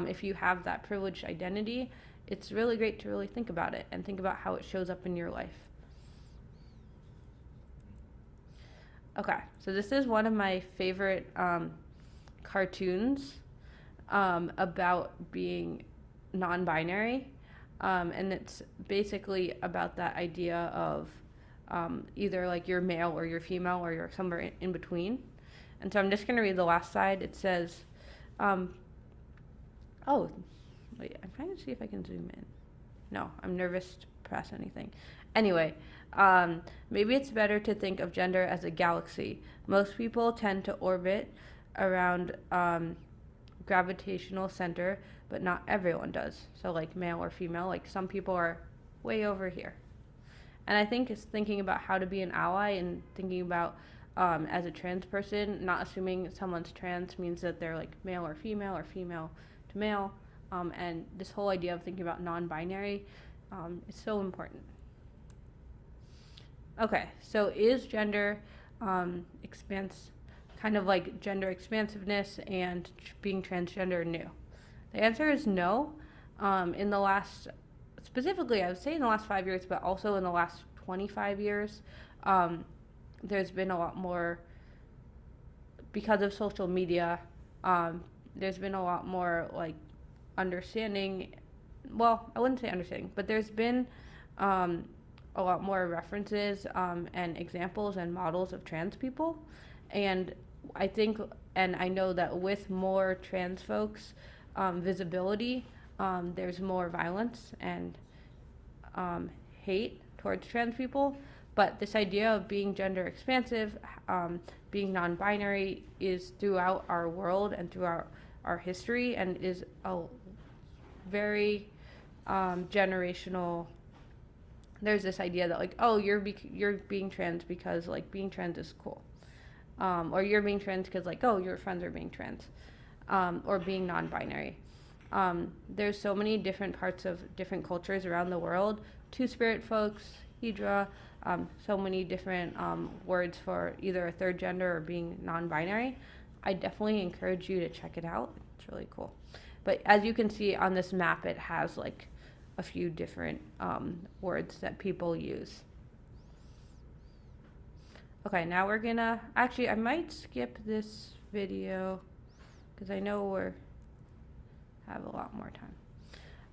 If you have that privileged identity, it's really great to really think about it and think about how it shows up in your life. Okay, so this is one of my favorite cartoons about being non-binary, and it's basically about that idea of either like you're male or you're female or you're somewhere in between. And so I'm just going to read the last side. It says, oh, wait, I'm trying to see if I can zoom in. No, I'm nervous to press anything. Anyway, maybe it's better to think of gender as a galaxy. Most people tend to orbit around gravitational center, but not everyone does. So like male or female, like some people are way over here. And I think it's thinking about how to be an ally and thinking about as a trans person, not assuming someone's trans means that they're like male or female to male. And this whole idea of thinking about non-binary is so important. Okay, so is gender kind of like gender expansiveness and being transgender new? The answer is no. In the last, specifically, I would say in the last 5 years, but also in the last 25 years, there's been a lot more, because of social media, there's been a lot more like understanding, well, I wouldn't say understanding, but there's been a lot more references and examples and models of trans people. And I think, and I know that with more trans folks visibility, there's more violence and hate towards trans people. But this idea of being gender expansive, being non-binary, is throughout our world and throughout our history, and is a very generational. There's this idea that like, oh, you're being trans because like being trans is cool, or you're being trans because like, oh, your friends are being trans, or being non-binary. There's so many different parts of different cultures around the world. Two-spirit folks, Hydra, so many different words for either a third gender or being non-binary. I definitely encourage you to check it out. It's really cool. But as you can see on this map, it has like a few different words that people use. Okay, now we're gonna, actually, I might skip this video because I know we're have a lot more time.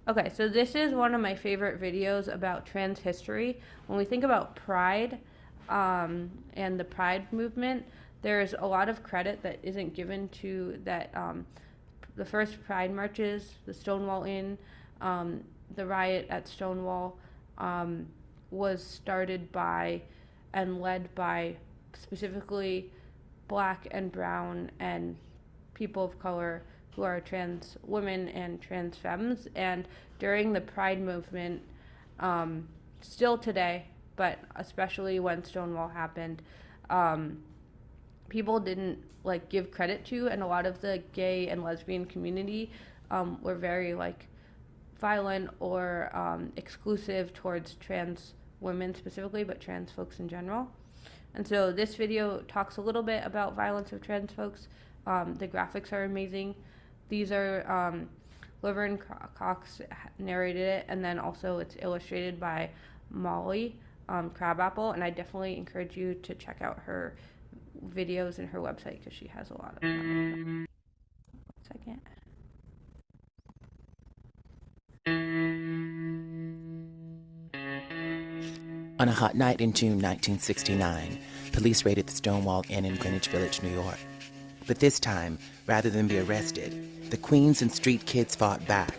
Okay, so this is one of my favorite videos about trans history. When we think about Pride and the Pride movement, there's a lot of credit that isn't given to that. The first Pride marches, the Stonewall Inn, the riot at Stonewall, was started by and led by specifically Black and brown and people of color who are trans women and trans femmes. And during the Pride movement, still today, but especially when Stonewall happened, people didn't like give credit to, and a lot of the gay and lesbian community were very like violent or exclusive towards trans women specifically, but trans folks in general. And so this video talks a little bit about violence of trans folks. The graphics are amazing. These are Laverne Cox narrated it, and then also it's illustrated by Molly Crabapple, and I definitely encourage you to check out her videos and her website because she has a lot of them. Second. On a hot night in June 1969, police raided the Stonewall Inn in Greenwich Village, New York. But this time, rather than be arrested, the queens and street kids fought back.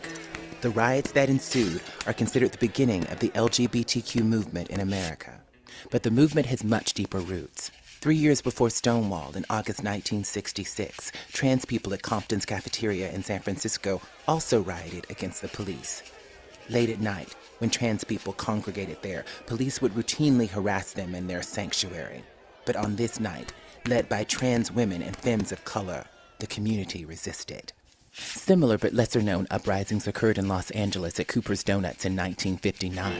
The riots that ensued are considered the beginning of the LGBTQ movement in America. But the movement has much deeper roots. 3 years before Stonewall, in August 1966, trans people at Compton's cafeteria in San Francisco also rioted against the police. Late at night, when trans people congregated there, police would routinely harass them in their sanctuary. But on this night, led by trans women and femmes of color, the community resisted. Similar but lesser-known uprisings occurred in Los Angeles at Cooper's Donuts in 1959,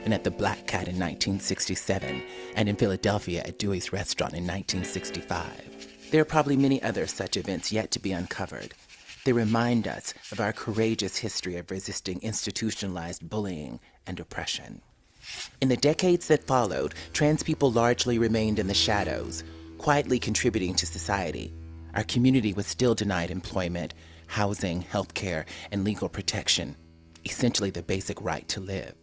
and at the Black Cat in 1967, and in Philadelphia at Dewey's Restaurant in 1965. There are probably many other such events yet to be uncovered. They remind us of our courageous history of resisting institutionalized bullying and oppression. In the decades that followed, trans people largely remained in the shadows, quietly contributing to society. Our community was still denied employment, housing, healthcare, and legal protection, essentially the basic right to live.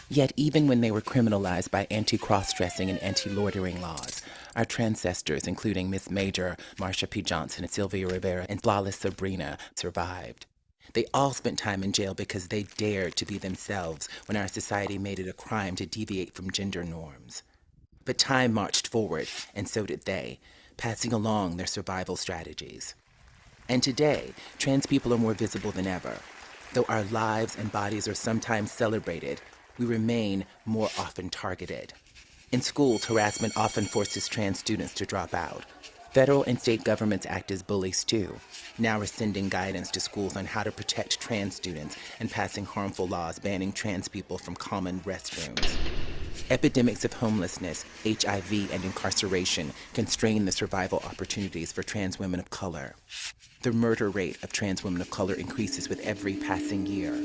Yet even when they were criminalized by anti-cross-dressing and anti-loitering laws, our transcestors, including Miss Major, Marsha P. Johnson, and Sylvia Rivera, and Flawless Sabrina, survived. They all spent time in jail because they dared to be themselves when our society made it a crime to deviate from gender norms. But time marched forward, and so did they, passing along their survival strategies. And today, trans people are more visible than ever. Though our lives and bodies are sometimes celebrated, we remain more often targeted. In schools, harassment often forces trans students to drop out. Federal and state governments act as bullies too, now rescinding guidance to schools on how to protect trans students and passing harmful laws banning trans people from common restrooms. Epidemics of homelessness, HIV, and incarceration constrain the survival opportunities for trans women of color. The murder rate of trans women of color increases with every passing year.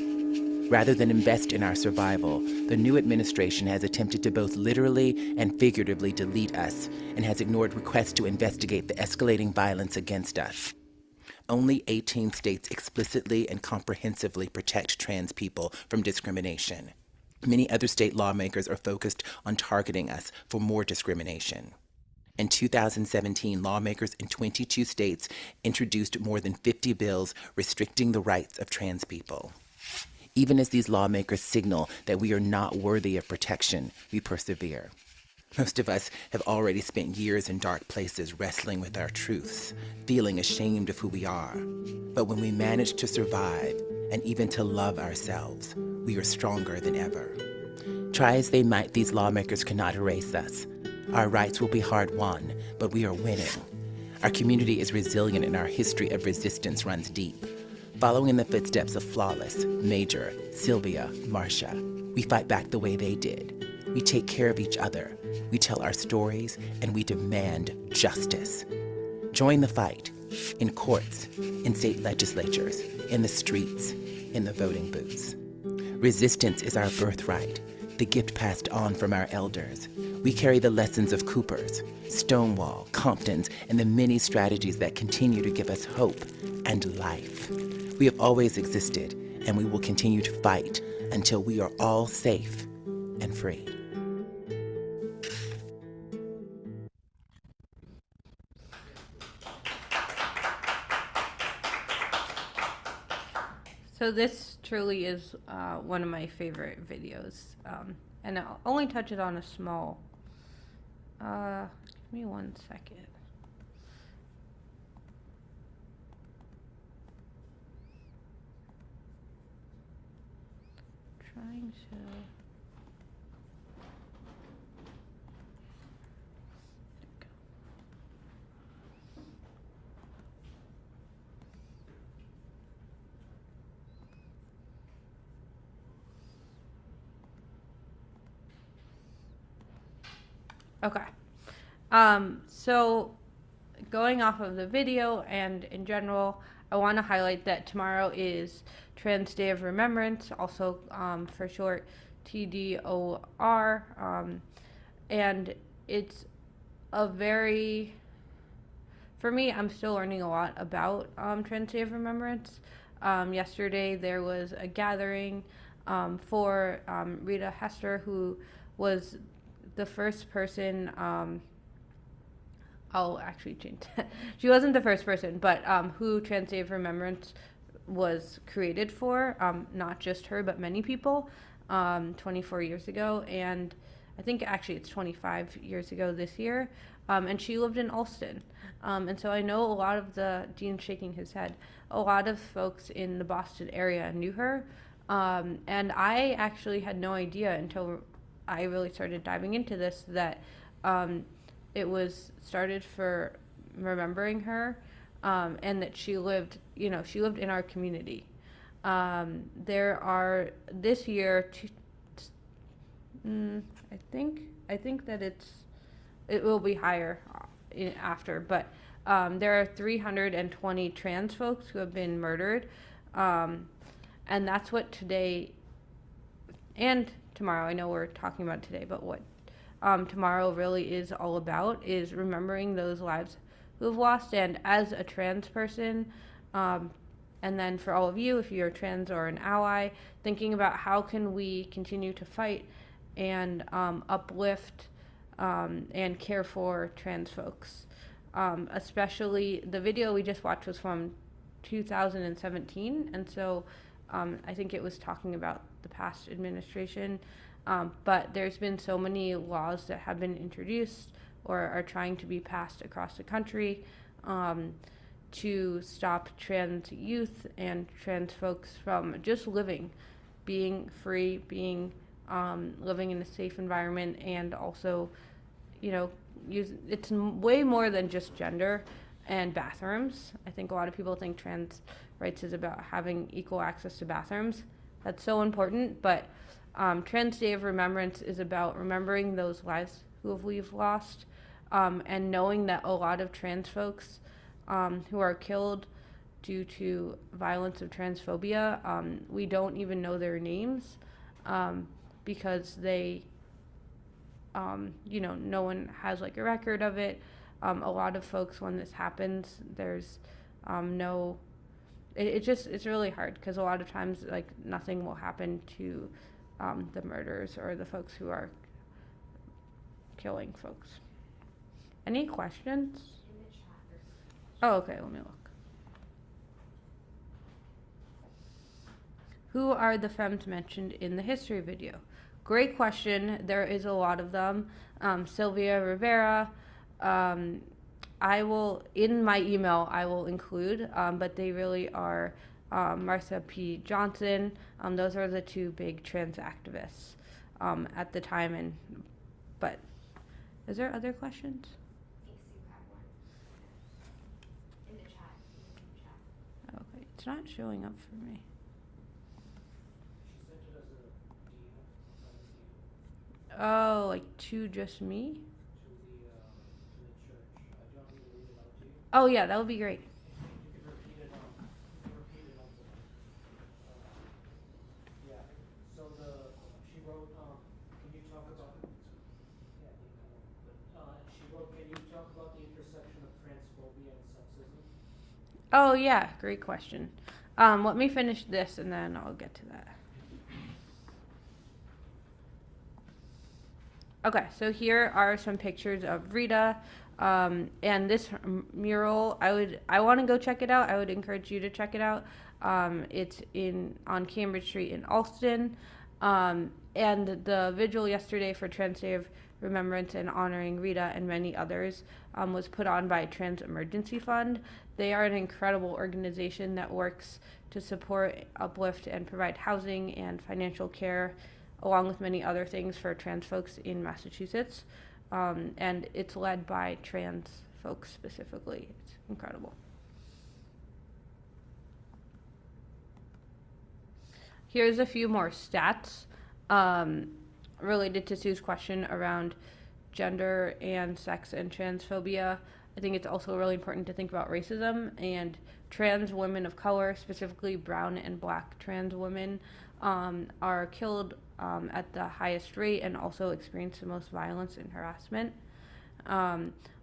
Rather than invest in our survival, the new administration has attempted to both literally and figuratively delete us and has ignored requests to investigate the escalating violence against us. Only 18 states explicitly and comprehensively protect trans people from discrimination. Many other state lawmakers are focused on targeting us for more discrimination. In 2017, lawmakers in 22 states introduced more than 50 bills restricting the rights of trans people. Even as these lawmakers signal that we are not worthy of protection, we persevere. Most of us have already spent years in dark places wrestling with our truths, feeling ashamed of who we are. But when we manage to survive and even to love ourselves, we are stronger than ever. Try as they might, these lawmakers cannot erase us. Our rights will be hard won, but we are winning. Our community is resilient and our history of resistance runs deep. Following in the footsteps of Flawless, Major, Sylvia, Marsha, we fight back the way they did. We take care of each other. We tell our stories, and we demand justice. Join the fight in courts, in state legislatures, in the streets, in the voting booths. Resistance is our birthright, the gift passed on from our elders. We We carry the lessons of Cooper's, Stonewall, Compton's, and the many strategies that continue to give us hope and life. We have always existed, and we will continue to fight until we are all safe and free. So this truly is one of my favorite videos, and I'll only touch it on a small. Give me 1 second. Trying to. Okay. So going off of the video and in general, I want to highlight that tomorrow is Trans Day of Remembrance, also for short TDOR, and it's a very, for me, I'm still learning a lot about Trans Day of Remembrance. Yesterday there was a gathering for Rita Hester, who was the first person, I'll actually change that. She wasn't the first person, but who Trans Day of Remembrance was created for, not just her, but many people, 24 years ago. And I think actually it's 25 years ago this year. And she lived in Alston. And so I know a lot of Dean's shaking his head, a lot of folks in the Boston area knew her. And I actually had no idea until I really started diving into this that it was started for remembering her, and that she lived in our community. There are this year, I think that it will be higher after, but there are 320 trans folks who have been murdered, and that's what today and tomorrow, I know we're talking about today, but what tomorrow really is all about is remembering those lives who have lost. And as a trans person, and then for all of you, if you're trans or an ally, thinking about how can we continue to fight and uplift and care for trans folks. Especially the video we just watched was from 2017, and so I think it was talking about the past administration, but there's been so many laws that have been introduced or are trying to be passed across the country to stop trans youth and trans folks from just being free, living in a safe environment, and also, it's way more than just gender and bathrooms. I think a lot of people think trans rights is about having equal access to bathrooms. That's so important, but Trans Day of Remembrance is about remembering those lives who we've lost, and knowing that a lot of trans folks who are killed due to violence of transphobia, we don't even know their names because they, no one has like a record of it. A lot of folks, when this happens, there's it's really hard because a lot of times like nothing will happen to the murderers or the folks who are killing folks. Any questions? Oh, okay, let me look. Who are the femmes mentioned in the history video? Great question. There is a lot of them. Sylvia Rivera. I will, in my email, I will include, but they really are Marsha P. Johnson. Those are the two big trans activists at the time. But is there other questions? I think Sue had one in the chat. Okay, it's not showing up for me. Oh, like to just me? Oh yeah, that would be great. She wrote, can you talk about, Oh, yeah, great question. Let me finish this and then I'll get to that. Okay, so here are some pictures of Rita. And this mural, I want to go check it out. I would encourage you to check it out. It's on Cambridge Street in Alston. And the vigil yesterday for Trans Day of Remembrance and honoring Rita and many others was put on by Trans Emergency Fund. They are an incredible organization that works to support, uplift, and provide housing and financial care, along with many other things for trans folks in Massachusetts. And it's led by trans folks specifically. It's incredible. Here's a few more stats related to Sue's question around gender and sex and transphobia. I think it's also really important to think about racism, and trans women of color, specifically brown and black trans women, are killed at the highest rate and also experience the most violence and harassment.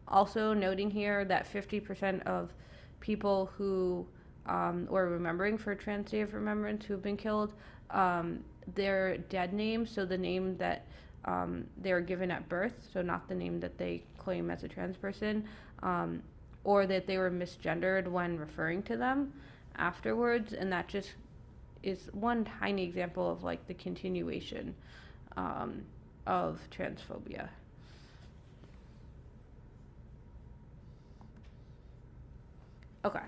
Also noting here that 50% of people who or remembering for Trans Day of Remembrance who have been killed, their dead names, so the name that they were given at birth, so not the name that they claim as a trans person, or that they were misgendered when referring to them afterwards, and that just is one tiny example of like the continuation of transphobia. Okay.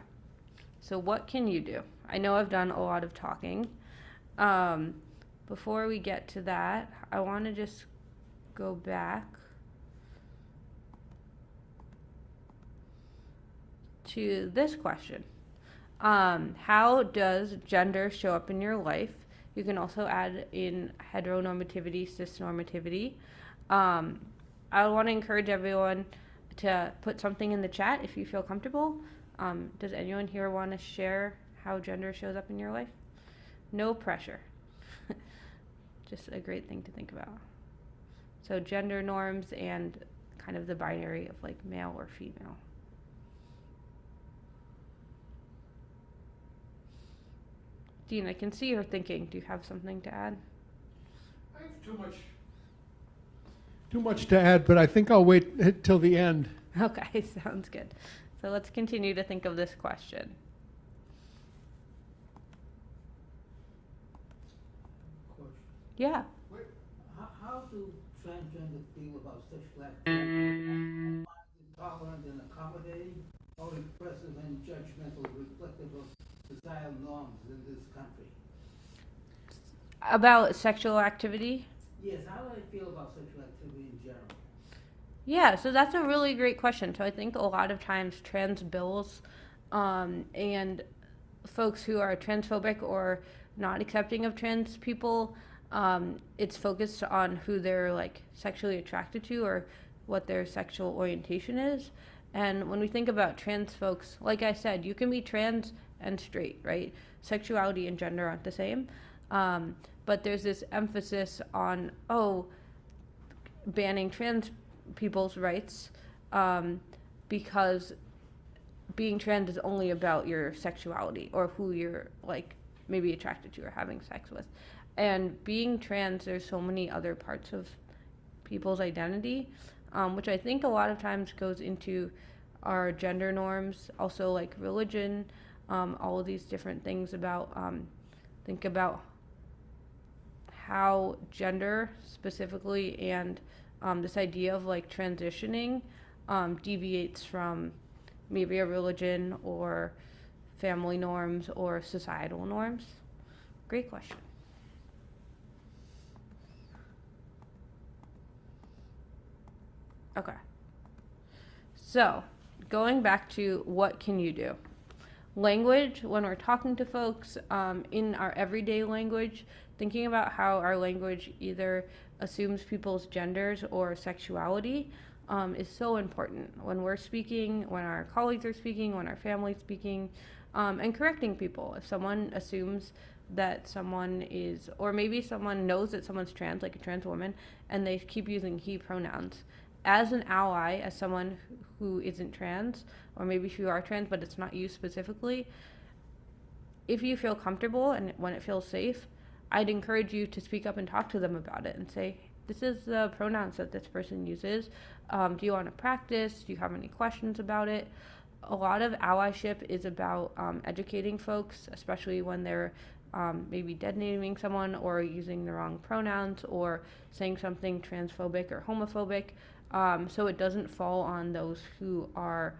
So what can you do? I know I've done a lot of talking. Before we get to that, I want to just go back to this question. How does gender show up in your life? You can also add in heteronormativity, cisnormativity. I want to encourage everyone to put something in the chat if you feel comfortable. Does anyone here want to share how gender shows up in your life? No pressure. Just a great thing to think about. So gender norms and kind of the binary of like male or female. Dean, I can see you're thinking. Do you have something to add? I have too much to add, but I think I'll wait till the end. Okay, sounds good. So let's continue to think of this question. Yeah. How do transgender feel about sexual activity? Tolerant and accommodating, or impressive and judgmental, reflective of societal norms in this country? About sexual activity? Yes, how do they feel about sexual activity in general? Yeah, so that's a really great question. So I think a lot of times trans bills and folks who are transphobic or not accepting of trans people, it's focused on who they're like sexually attracted to or what their sexual orientation is. And when we think about trans folks, like I said, you can be trans and straight, right? Sexuality and gender aren't the same. But there's this emphasis on, banning trans people's rights because being trans is only about your sexuality or who you're like maybe attracted to or having sex with. And being trans, there's so many other parts of people's identity, which I think a lot of times goes into our gender norms, also like religion, all of these different things about, think about how gender specifically and this idea of like transitioning deviates from maybe a religion or family norms or societal norms. Great question. Okay. So, going back to what can you do? Language, when we're talking to folks in our everyday language, thinking about how our language either assumes people's genders or sexuality is so important when we're speaking, when our colleagues are speaking, when our family's speaking, and correcting people. If someone assumes that someone is, or maybe someone knows that someone's trans, like a trans woman, and they keep using he pronouns, as an ally, as someone who isn't trans, or maybe if you are trans but it's not you specifically, if you feel comfortable and when it feels safe, I'd encourage you to speak up and talk to them about it and say, this is the pronouns that this person uses. Do you want to practice? Do you have any questions about it? A lot of allyship is about educating folks, especially when they're maybe dead naming someone or using the wrong pronouns or saying something transphobic or homophobic, so it doesn't fall on those who are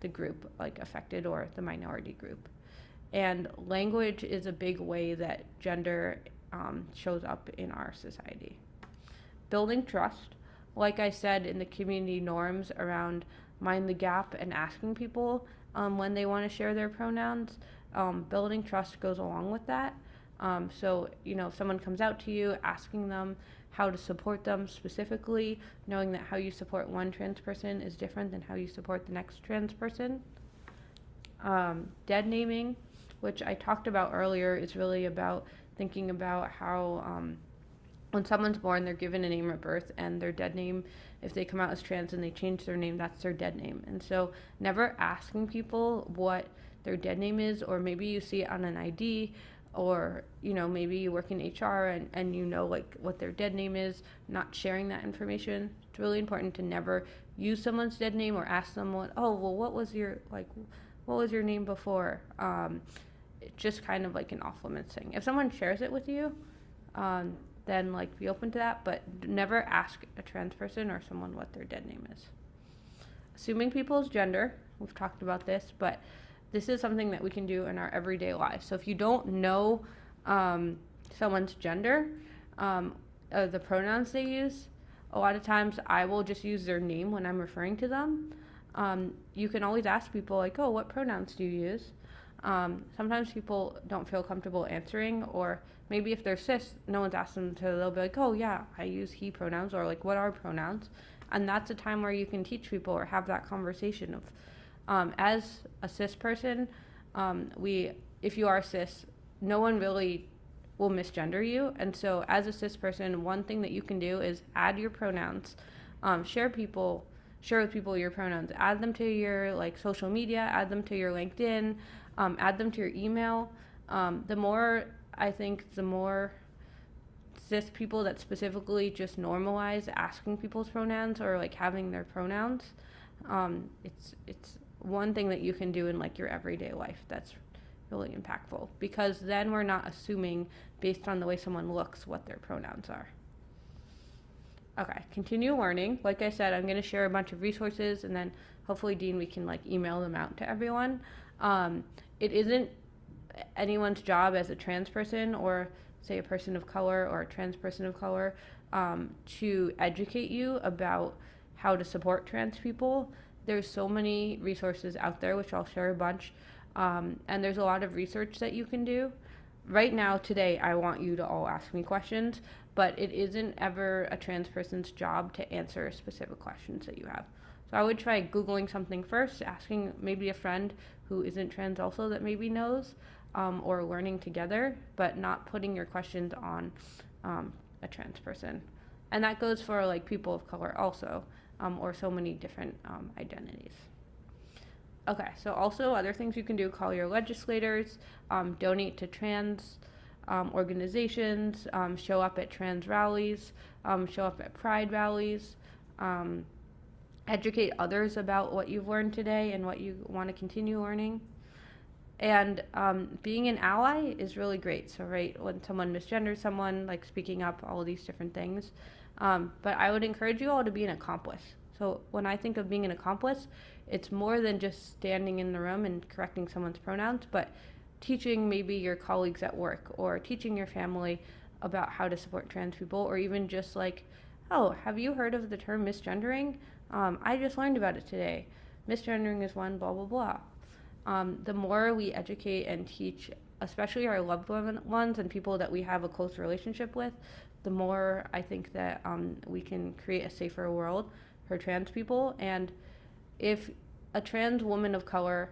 the group like affected or the minority group. And language is a big way that gender shows up in our society. Building trust, like I said, in the community norms around mind the gap and asking people when they want to share their pronouns, building trust goes along with that. So, if someone comes out to you, asking them how to support them specifically, knowing that how you support one trans person is different than how you support the next trans person. Dead naming, which I talked about earlier, is really about thinking about how when someone's born, they're given a name at birth, and their dead name, if they come out as trans and they change their name, that's their dead name. And so never asking people what their dead name is, or maybe you see it on an ID, or maybe you work in HR and like what their dead name is, not sharing that information. It's really important to never use someone's dead name or ask someone, what was your name before? It's just kind of like an off limits thing. If someone shares it with you, then be open to that, but never ask a trans person or someone what their dead name is. Assuming people's gender, we've talked about this, but this is something that we can do in our everyday lives. So if you don't know someone's gender, the pronouns they use, a lot of times I will just use their name when I'm referring to them. You can always ask people what pronouns do you use? Sometimes people don't feel comfortable answering, or maybe if they're cis, no one's asked them to, they'll be yeah, I use he pronouns, or what are pronouns? And that's a time where you can teach people or have that conversation of, as a cis person, if you are cis, no one really will misgender you. And so as a cis person, one thing that you can do is add your pronouns, share with people your pronouns, add them to your social media, add them to your LinkedIn, add them to your email. The more cis people that specifically just normalize asking people's pronouns or having their pronouns, it's one thing that you can do in your everyday life that's really impactful, because then we're not assuming based on the way someone looks what their pronouns are. Okay, continue learning. Like I said, I'm going to share a bunch of resources, and then hopefully, Dean, we can email them out to everyone. It isn't anyone's job as a trans person, or say a person of color or a trans person of color, to educate you about how to support trans people. There's so many resources out there, which I'll share a bunch, and there's a lot of research that you can do. Right now, today, I want you to all ask me questions, but it isn't ever a trans person's job to answer specific questions that you have. So I would try Googling something first, asking maybe a friend who isn't trans also that maybe knows, or learning together, but not putting your questions on a trans person. And that goes for people of color also, or so many different identities. Okay, so also other things you can do: call your legislators, donate to trans organizations, show up at trans rallies, show up at pride rallies, educate others about what you've learned today and what you want to continue learning. And being an ally is really great. So when someone misgenders someone, speaking up, all of these different things. But I would encourage you all to be an accomplice. So when I think of being an accomplice, it's more than just standing in the room and correcting someone's pronouns, but teaching maybe your colleagues at work, or teaching your family about how to support trans people, or even just have you heard of the term misgendering? I just learned about it today. Misgendering is one, blah, blah, blah. The more we educate and teach, especially our loved ones and people that we have a close relationship with, the more I think that we can create a safer world for trans people. And if a trans woman of color,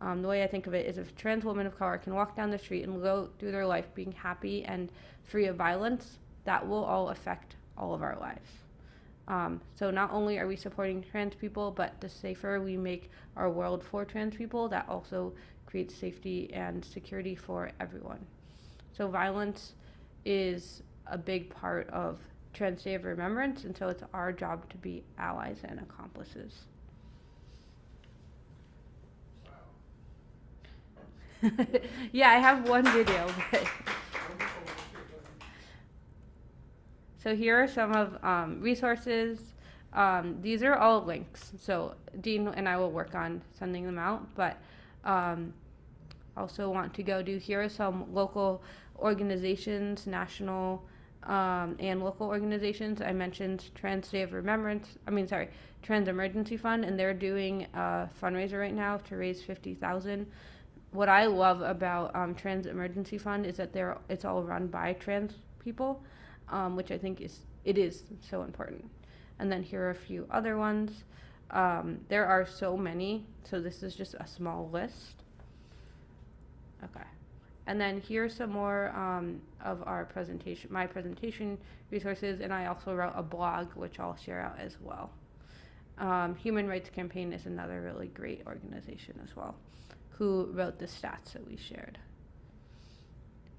the way I think of it is, if a trans woman of color can walk down the street and go through their life being happy and free of violence, that will all affect all of our lives. So not only are we supporting trans people, but the safer we make our world for trans people, that also creates safety and security for everyone. So violence is a big part of Trans Day of Remembrance, and so it's our job to be allies and accomplices. Yeah, I have one video. But so here are some of resources. These are all links. So Dean and I will work on sending them out, but also want to go to, here are some local organizations, national and local organizations. I mentioned Trans Day of Remembrance, Trans Emergency Fund, and they're doing a fundraiser right now to raise $50,000. What I love about Trans Emergency Fund is that it's all run by trans people, which I think is so important. And then here are a few other ones. There are so many, so this is just a small list. Okay. And then here's some more of my presentation resources, and I also wrote a blog, which I'll share out as well. Human Rights Campaign is another really great organization as well, who wrote the stats that we shared.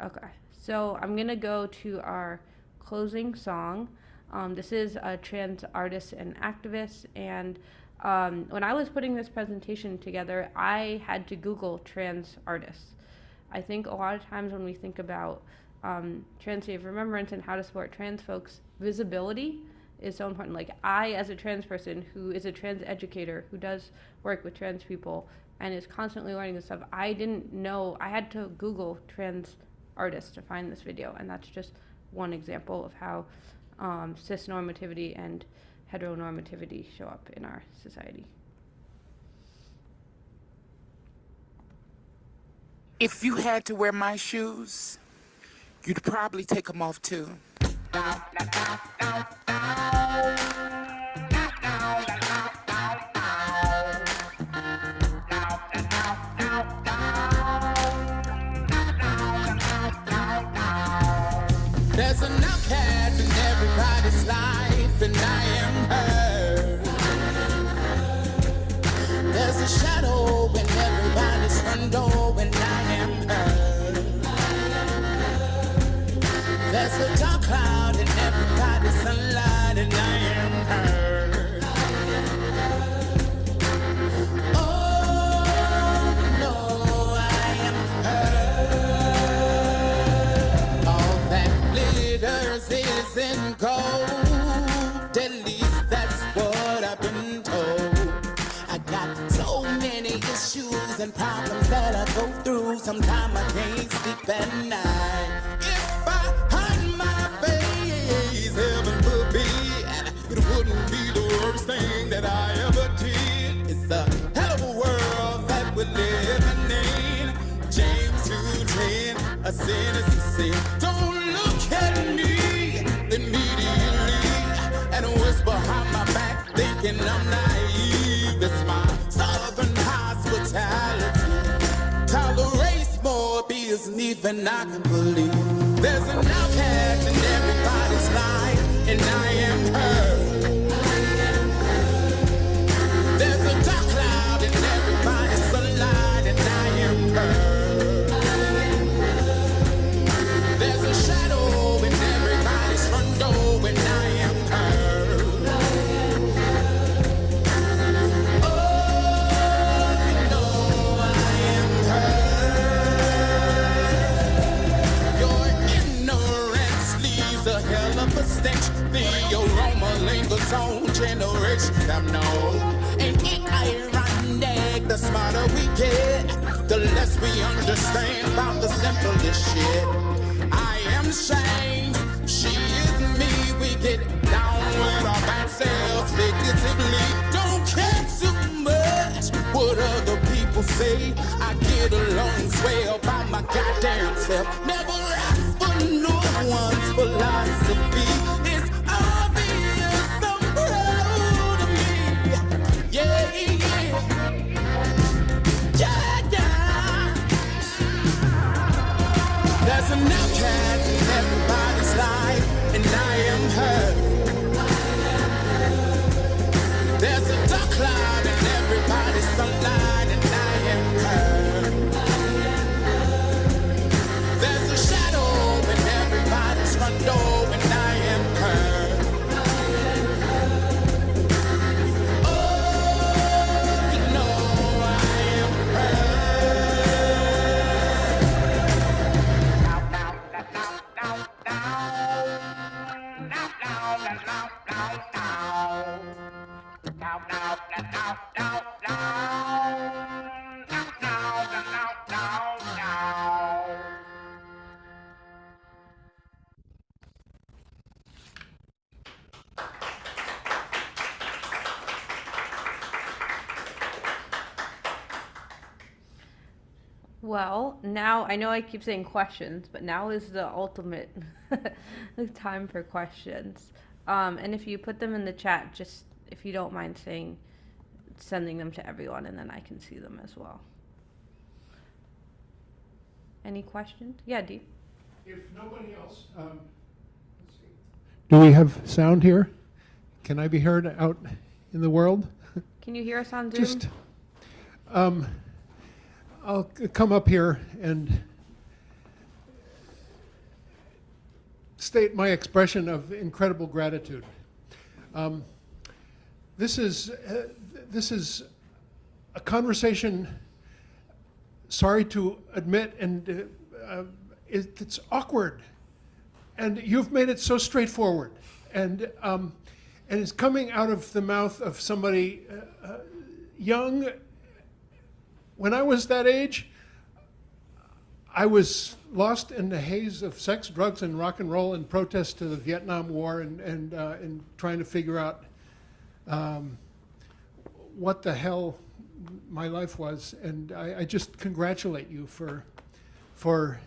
Okay, so I'm gonna go to our closing song. This is a trans artist and activist, and when I was putting this presentation together, I had to Google trans artists. I think a lot of times when we think about Trans Day of Remembrance and how to support trans folks, visibility is so important. Like, I, as a trans person who is a trans educator who does work with trans people and is constantly learning this stuff, I didn't know, I had to Google trans artists to find this video, and that's just one example of how cisnormativity and heteronormativity show up in our society. If you had to wear my shoes, you'd probably take them off too. There's an outcast in everybody's life, and I am her. There's a shadow in everybody's front door, and I am her. There's a dark cloud in everybody's sunlight, and I am her. Oh, no, I am her. All that glitters isn't gold, at least that's what I've been told. I got so many issues and problems that I go through. Sometimes I can't sleep at night. If I hide my face, heaven forbid, it wouldn't be the worst thing that I ever did. It's a hell of a world that we're living in. James 2:10, a sin is a sin. Don't look at me immediately and whisper behind my back, thinking I'm naive. It's my southern hospitality. Tolerates more business than I can believe. There's an outcast in everybody's life, and I am her. There's a dark cloud in everybody's sunlight, and I am her. There's a shadow in everybody's front door, and I am her. The aroma lingers on generations I've known. Ain't it ironic? The smarter we get, the less we understand about the simplest shit. I am changed, she is me. We get down with our bad selves figuratively. Don't care too much what other people say. I get along swell by my goddamn self. Never ask for no one's philosophy. It's obvious I'm proud of me. Yeah, yeah. Yeah, yeah. There's an outcast in everybody's life, and I am her. Well, now I know I keep saying questions, but now is the ultimate time for questions. And if you put them in the chat, just if you don't mind sending them to everyone, and then I can see them as well. Any questions? Yeah, Dee. If nobody else, let's see. Do we have sound here? Can I be heard out in the world? Can you hear us on Zoom? Just, I'll come up here and state my expression of incredible gratitude. This is a conversation, sorry to admit, and it's awkward. And you've made it so straightforward. And it's coming out of the mouth of somebody young. When I was that age, I was lost in the haze of sex, drugs, and rock and roll and protest to the Vietnam War and trying to figure out what the hell my life was. And I just congratulate you for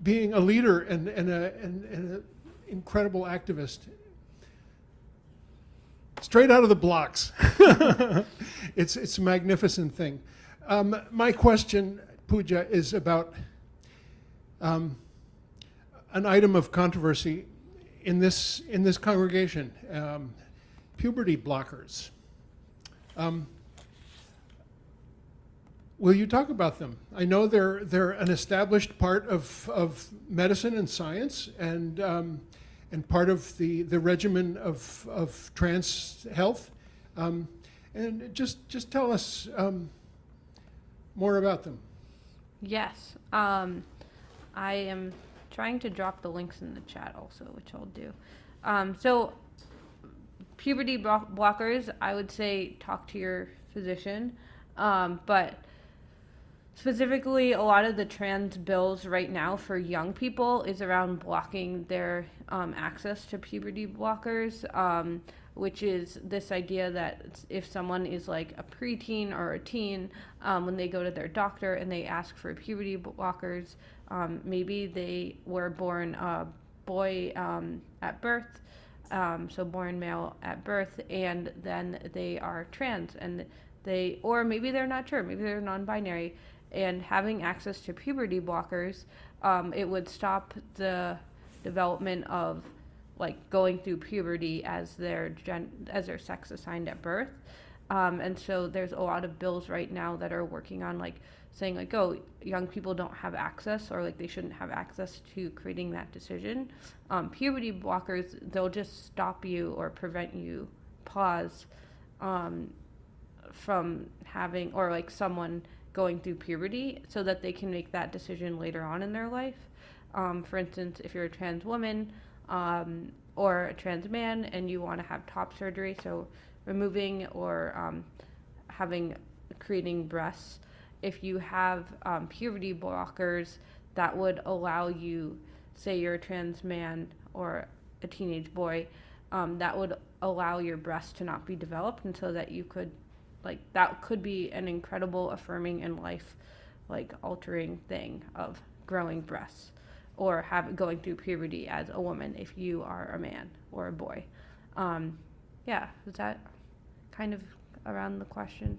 being a leader and an incredible activist. Straight out of the blocks. It's a magnificent thing. My question, Puja, is about an item of controversy in this congregation, puberty blockers. Will you talk about them? I know they're an established part of medicine and science, and part of the regimen of trans health. And just tell us more about them. Yes. I am trying to drop the links in the chat also, which I'll do. So puberty blockers, I would say talk to your physician. But specifically, a lot of the trans bills right now for young people is around blocking their access to puberty blockers, which is this idea that if someone is like a preteen or a teen, when they go to their doctor and they ask for puberty blockers, maybe they were born a boy at birth, so born male at birth, and then they are trans, and or maybe they're not sure, maybe they're non-binary, and having access to puberty blockers, it would stop the development of like going through puberty as their sex assigned at birth. And so there's a lot of bills right now that are working on like saying like, oh, young people don't have access, or like they shouldn't have access to creating that decision. Puberty blockers, they'll just stop you or prevent you, pause, from having, or like someone going through puberty so that they can make that decision later on in their life. For instance, if you're a trans woman or a trans man and you want to have top surgery, so removing or creating breasts, if you have puberty blockers, that would allow you, say you're a trans man or a teenage boy, that would allow your breasts to not be developed, and so that you could, like, that could be an incredible affirming and life like altering thing of growing breasts, or going through puberty as a woman if you are a man or a boy. Yeah, is that kind of around the question?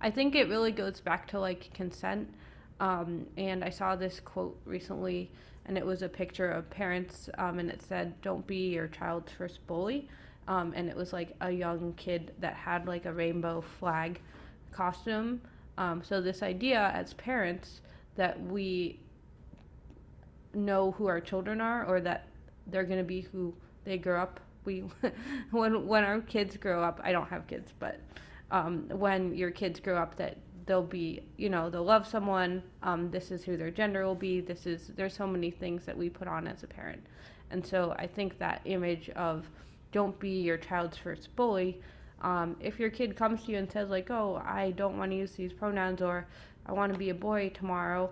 I think it really goes back to like consent. And I saw this quote recently, and it was a picture of parents, and it said, "Don't be your child's first bully." And it was like a young kid that had like a rainbow flag costume. So this idea as parents that we know who our children are, or that they're going to be who they grow up. When our kids grow up, I don't have kids, but when your kids grow up, that they'll be, they'll love someone. This is who their gender will be. There's so many things that we put on as a parent. And so I think that image of don't be your child's first bully. If your kid comes to you and says like, oh, I don't want to use these pronouns, or I want to be a boy tomorrow,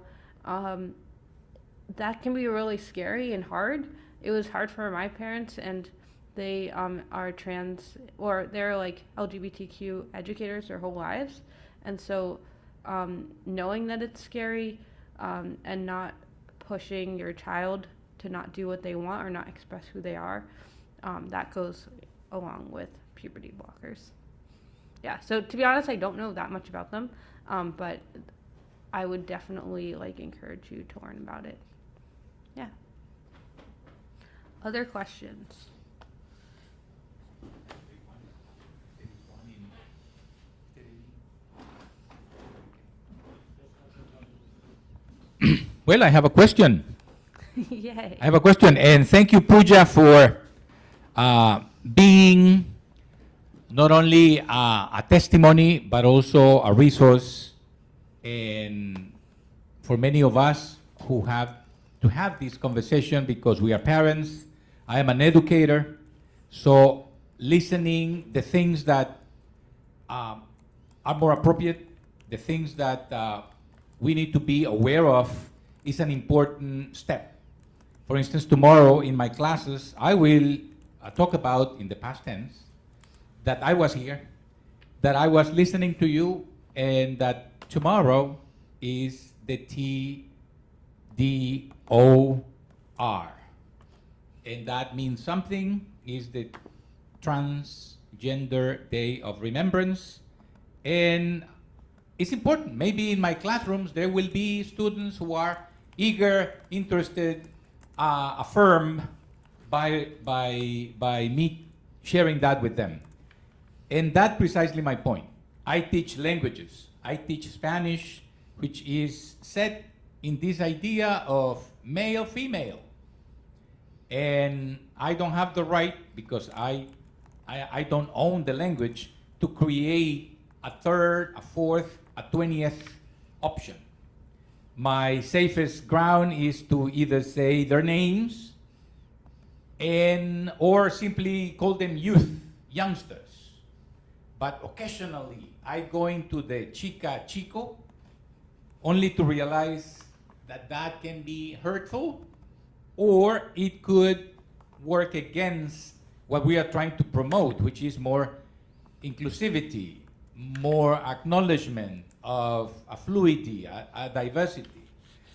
that can be really scary and hard. It was hard for my parents, and they are trans, or they're like LGBTQ educators their whole lives. And so knowing that it's scary, and not pushing your child to not do what they want or not express who they are, that goes along with puberty blockers. Yeah, so to be honest, I don't know that much about them, but I would definitely encourage you to learn about it. Yeah. Other questions? Well, I have a question. Yay. I have a question, and thank you, Puja, for being not only a testimony, but also a resource. And for many of us who have to have this conversation because we are parents, I am an educator, so listening the things that are more appropriate, the things that we need to be aware of is an important step. For instance, tomorrow in my classes, I will talk about, in the past tense, that I was here, that I was listening to you, and that tomorrow is the TDOR. And that means something, is the Transgender Day of Remembrance. And it's important. Maybe in my classrooms there will be students who are eager, interested, affirmed by me sharing that with them. And that's precisely my point. I teach languages. I teach Spanish, which is set in this idea of male, female. And I don't have the right, because I don't own the language, to create a third, a fourth, a 20th option. My safest ground is to either say their names or simply call them youth, youngsters. But occasionally I go into the chica, chico, only to realize that that can be hurtful, or it could work against what we are trying to promote, which is more inclusivity, more acknowledgement of a fluidity, a diversity.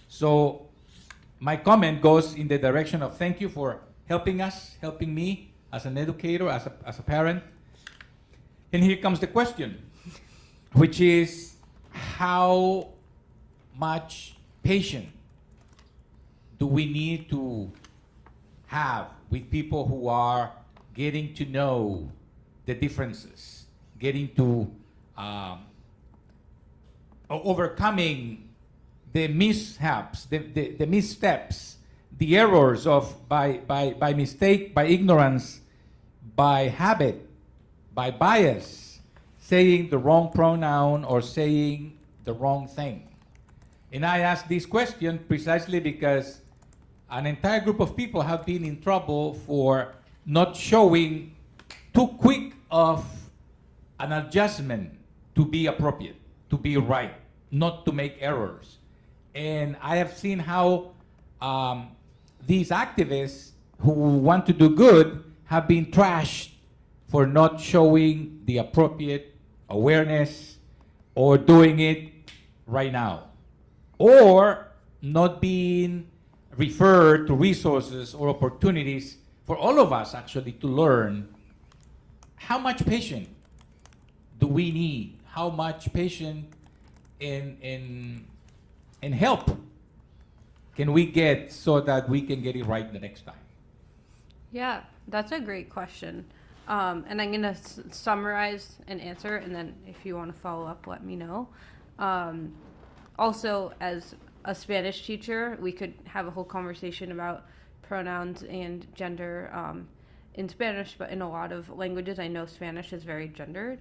So my comment goes in the direction of thank you for helping us, helping me as an educator, as a parent. And here comes the question, which is how much patience do we need to have with people who are getting to know the differences, getting to overcoming the mishaps, the missteps, the errors of by mistake, by ignorance, by habit, by bias, saying the wrong pronoun or saying the wrong thing. And I ask this question precisely because an entire group of people have been in trouble for not showing too quick of an adjustment to be appropriate, to be right, not to make errors. And I have seen how these activists who want to do good have been trashed for not showing the appropriate awareness or doing it right now, or not being referred to resources or opportunities for all of us actually to learn how much patience do we need, how much patience and help can we get so that we can get it right the next time? Yeah, that's a great question. And I'm going to summarize and answer, and then if you want to follow up, let me know. Also, as a Spanish teacher, we could have a whole conversation about pronouns and gender in Spanish, but in a lot of languages, I know Spanish is very gendered.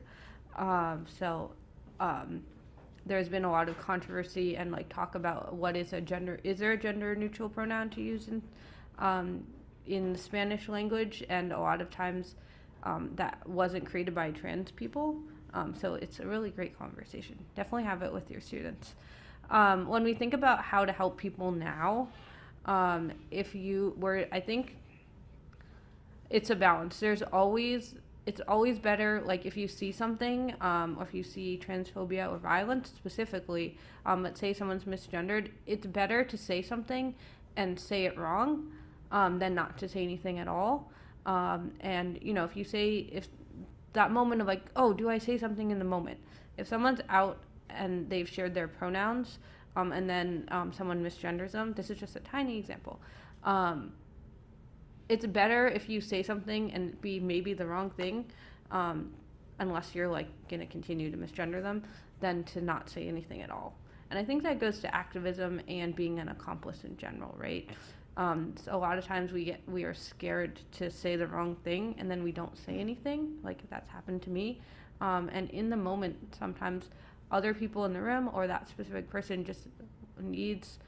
There's been a lot of controversy and talk about what is a gender. Is there a gender neutral pronoun to use in the Spanish language? And a lot of times that wasn't created by trans people. So it's a really great conversation. Definitely have it with your students. When we think about how to help people now, I think it's a balance. There's always it's always better, like if you see something, or if you see transphobia or violence specifically, let's say someone's misgendered, it's better to say something and say it wrong, than not to say anything at all. And you know, if that moment of like, oh, do I say something in the moment? If someone's out and they've shared their pronouns, and then someone misgenders them, this is just a tiny example. It's better if you say something and be maybe the wrong thing, unless you're like gonna continue to misgender them, than to not say anything at all. And I think that goes to activism and being an accomplice in general, right? So a lot of times we are scared to say the wrong thing, and then we don't say anything. Like that's happened to me. And in the moment, sometimes other people in the room or that specific person just needs,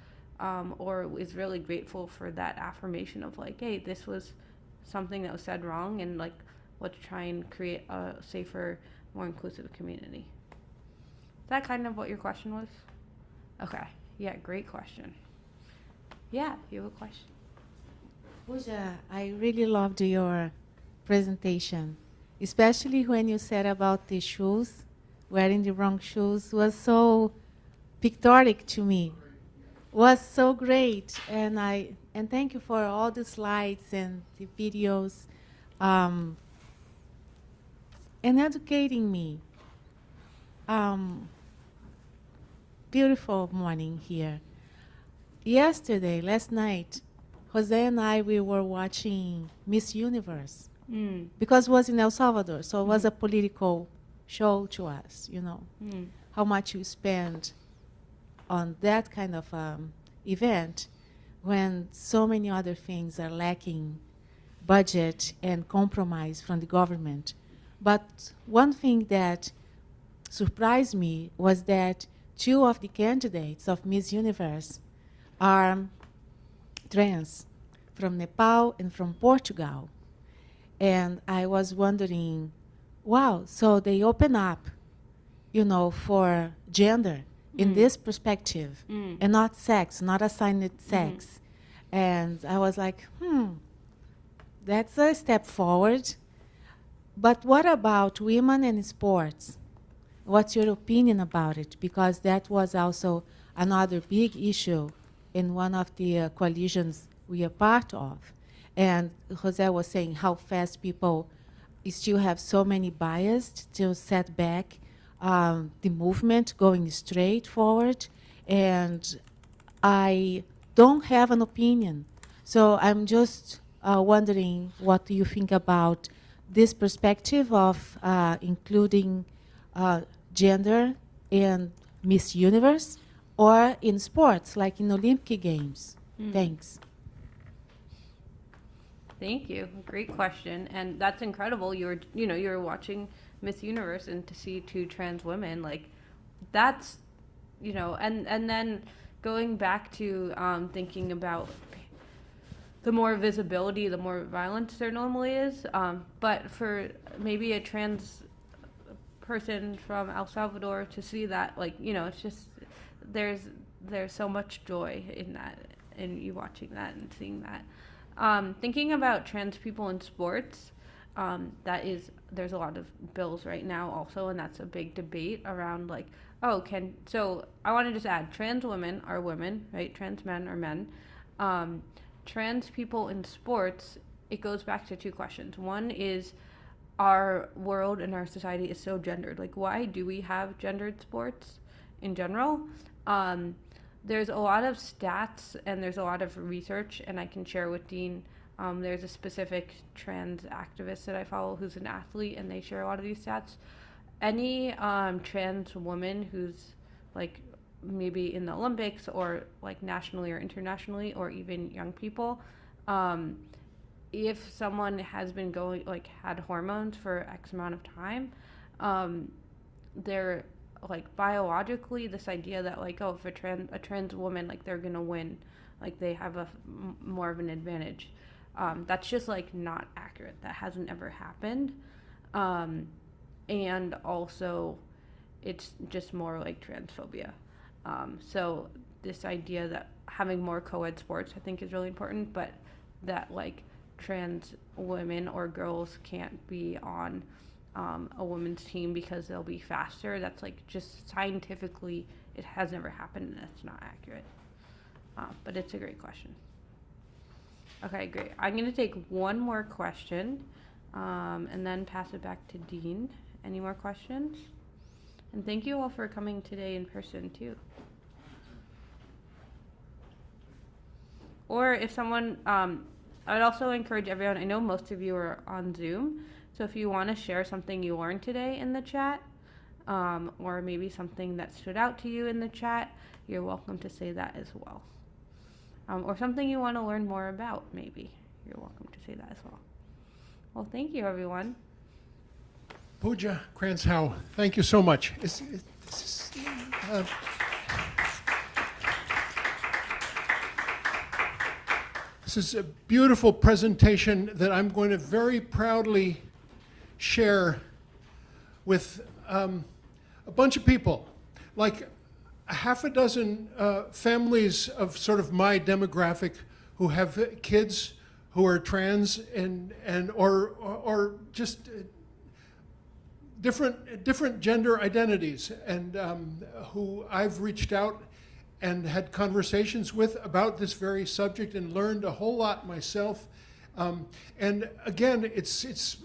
or is really grateful for that affirmation of like, hey, this was something that was said wrong, and like, let's try and create a safer, more inclusive community. Is that kind of what your question was? Okay. Yeah, great question. Yeah, you have a question? Puja, I really loved your presentation, especially when you said about the shoes, wearing the wrong shoes was so pictorial to me. Was so great, and thank you for all the slides and the videos, and educating me. Beautiful morning here. Last night, Jose and we were watching Miss Universe because it was in El Salvador, so it was a political show to us, you know, how much you spend on that kind of event when so many other things are lacking budget and compromise from the government. But one thing that surprised me was that 2 of the candidates of Miss Universe are trans, from Nepal and from Portugal. And I was wondering, wow, so they open up, you know, for gender in this perspective, and not sex, not assigned sex. And I was like, that's a step forward. But what about women in sports? What's your opinion about it? Because that was also another big issue in one of the coalitions we are part of. And Jose was saying how fast people still have so many biases to set back the movement going straight forward. And I don't have an opinion. So I'm just wondering, what do you think about this perspective of including gender in Miss Universe or in sports, like in Olympic Games? Thanks. Thank you. Great question. And that's incredible. You were watching Miss Universe, and to see 2 trans women, like that's, and then going back to thinking about the more visibility, the more violence there normally is. But for maybe a trans person from El Salvador to see that, like, it's just, there's so much joy in that, in you watching that and seeing that. Thinking about trans people in sports, there's a lot of bills right now also, and that's a big debate around like, so I want to just add, trans women are women, right? Trans men are men. Trans people in sports, it goes back to 2 questions. One is, our world and our society is so gendered. Like, why do we have gendered sports in general? There's a lot of stats and there's a lot of research, and I can share with Dean. There's a specific trans activist that I follow who's an athlete, and they share a lot of these stats. Any trans woman who's like maybe in the Olympics or like nationally or internationally, or even young people, if someone has been had hormones for X amount of time, they're like biologically, this idea that like, if a trans woman, like they're gonna win, like they have more of an advantage. That's just like not accurate. That hasn't ever happened. And also it's just more like transphobia. So this idea that having more co-ed sports, I think, is really important, but that like trans women or girls can't be on a women's team because they'll be faster. That's like just scientifically, it has never happened and it's not accurate. But it's a great question. Okay, great. I'm going to take one more question and then pass it back to Dean. Any more questions? And thank you all for coming today in person too. Or if someone, I would also encourage everyone, I know most of you are on Zoom, so if you want to share something you learned today in the chat, or maybe something that stood out to you in the chat, you're welcome to say that as well. Or something you want to learn more about, maybe. You're welcome to say that as well. Well, thank you, everyone. Puja Kranz-Howe, thank you so much. This is a beautiful presentation that I'm going to very proudly share with a bunch of people, like a half a dozen families of sort of my demographic who have kids who are trans or just different gender identities, and who I've reached out and had conversations with about this very subject and learned a whole lot myself. And again, it's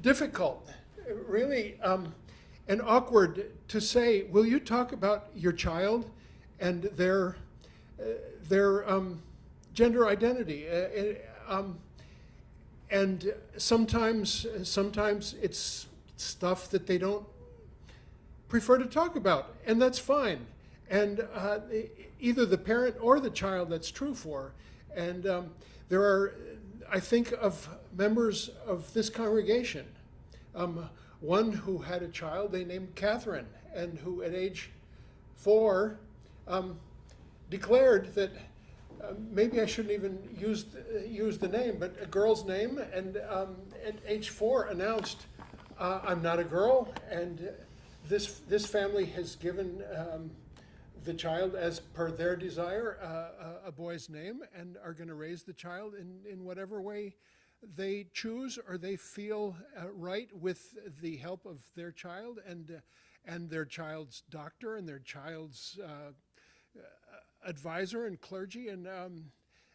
difficult, really, and awkward to say, will you talk about your child and their gender identity? And sometimes it's stuff that they don't prefer to talk about, and that's fine. And either the parent or the child that's true for. And there are, I think, of members of this congregation, one who had a child they named Catherine, and who at age 4 declared that maybe I shouldn't even use the name, but a girl's name, and at age 4 announced, I'm not a girl, and this family has given the child, as per their desire, a boy's name, and are going to raise the child in whatever way they choose or they feel right, with the help of their child and their child's doctor and their child's advisor and clergy, and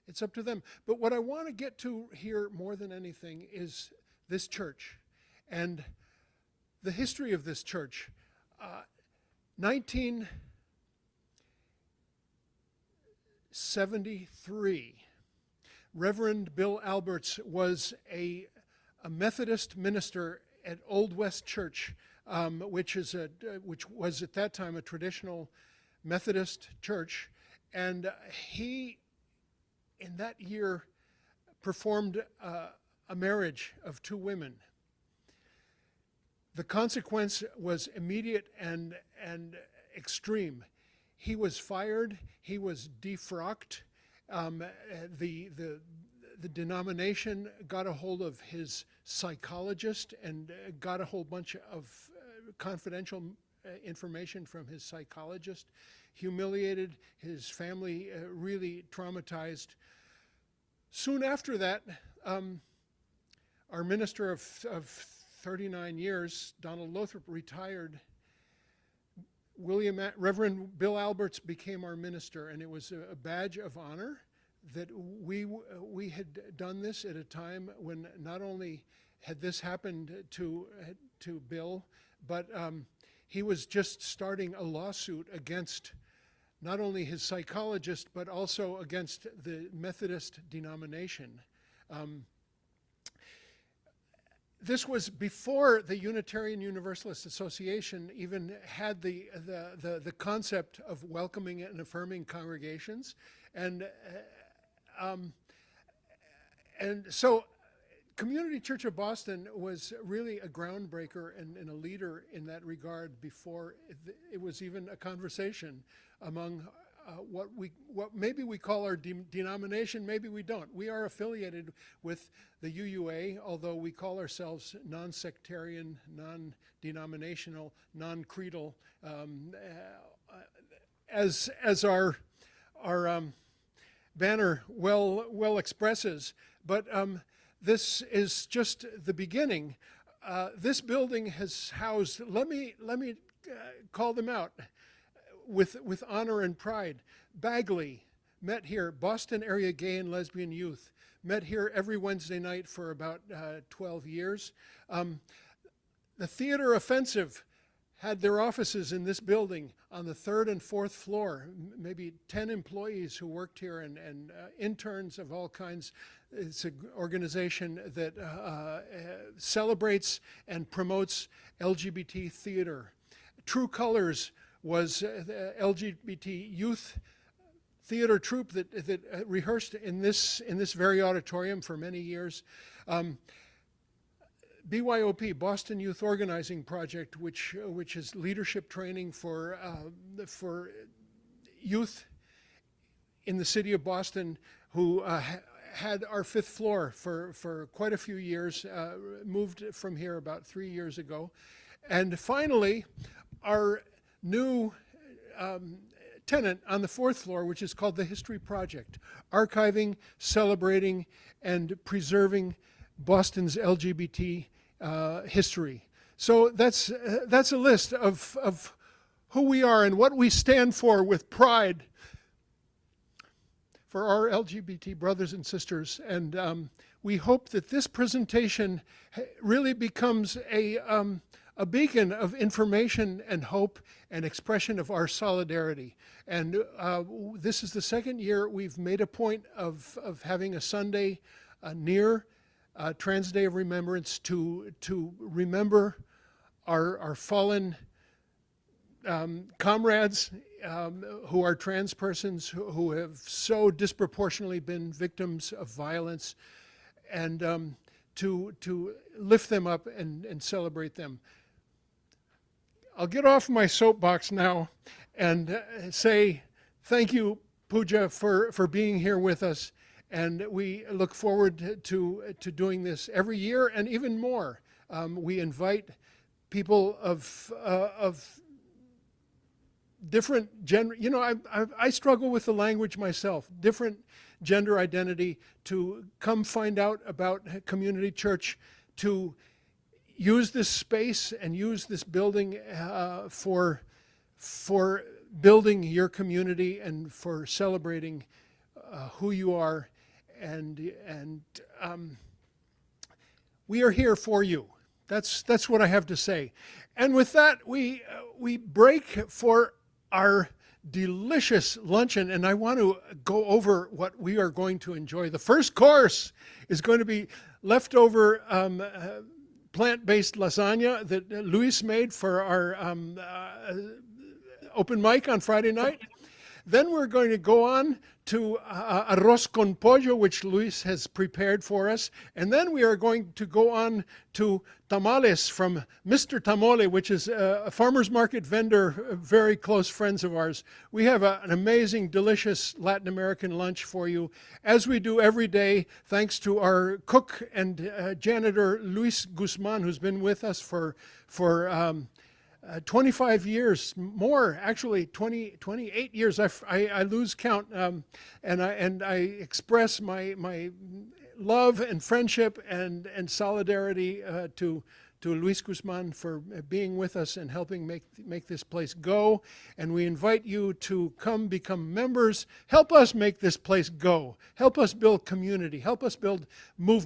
it's up to them. But what I want to get to here more than anything is this church and the history of this church. 1973, Reverend Bill Alberts was a Methodist minister at Old West Church, which was at that time a traditional Methodist church, and he, in that year, performed a marriage of 2 women. The consequence was immediate and extreme. He was fired. He was defrocked. The denomination got a hold of his psychologist and got a whole bunch of confidential information from his psychologist. Humiliated, his family really traumatized. Soon after that, our minister of 39 years, Donald Lothrop, retired. Reverend Bill Alberts became our minister, and it was a badge of honor that we had done this at a time when not only had this happened to Bill, but he was just starting a lawsuit against not only his psychologist, but also against the Methodist denomination. This was before the Unitarian Universalist Association even had the concept of welcoming and affirming congregations, and so Community Church of Boston was really a groundbreaker and a leader in that regard before it was even a conversation among what maybe we call our denomination, maybe we don't. We are affiliated with the UUA, although we call ourselves non-sectarian, non-denominational, non-creedal, as our banner well expresses. But this is just the beginning. This building has housed, let me call them out with honor and pride. Bagley met here, Boston area gay and lesbian youth, met here every Wednesday night for about 12 years. The Theater Offensive had their offices in this building on the 3rd and 4th floor, maybe 10 employees who worked here and interns of all kinds. It's an organization that celebrates and promotes LGBT theater. True Colors was the LGBT youth theater troupe that rehearsed in this very auditorium for many years. BYOP, Boston Youth Organizing Project, which is leadership training for youth in the city of Boston who had our 5th floor for quite a few years, moved from here about 3 years ago. And finally, our new tenant on the 4th floor, which is called the History Project, archiving, celebrating, and preserving Boston's LGBT history. So that's a list of who we are and what we stand for with pride for our LGBT brothers and sisters. And we hope that this presentation really becomes a beacon of information and hope and expression of our solidarity. And this is the 2nd year we've made a point of having a Sunday near Trans Day of Remembrance to remember our fallen comrades who are trans persons who have so disproportionately been victims of violence, and to lift them up and celebrate them. I'll get off my soapbox now and say thank you, Puja, for being here with us. And we look forward to doing this every year and even more. We invite people of different gender. You know, I struggle with the language myself. Different gender identity to come find out about Community Church, to use this space and use this building for building your community and for celebrating who you are. And we are here for you. That's what I have to say. And with that, we break for our delicious luncheon, and I want to go over what we are going to enjoy. The first course is going to be leftover plant-based lasagna that Luis made for our open mic on Friday night. Then we're going to go on to arroz con pollo, which Luis has prepared for us. And then we are going to go on to tamales from Mr. Tamale, which is a farmer's market vendor, very close friends of ours. We have an amazing, delicious Latin American lunch for you, as we do every day, thanks to our cook and janitor, Luis Guzman, who's been with us for 25 years, more actually, 28 years. I lose count, and I express my love and friendship and solidarity to Luis Guzman for being with us and helping make this place go. And we invite you to come become members. Help us make this place go. Help us build community. Help us build movement.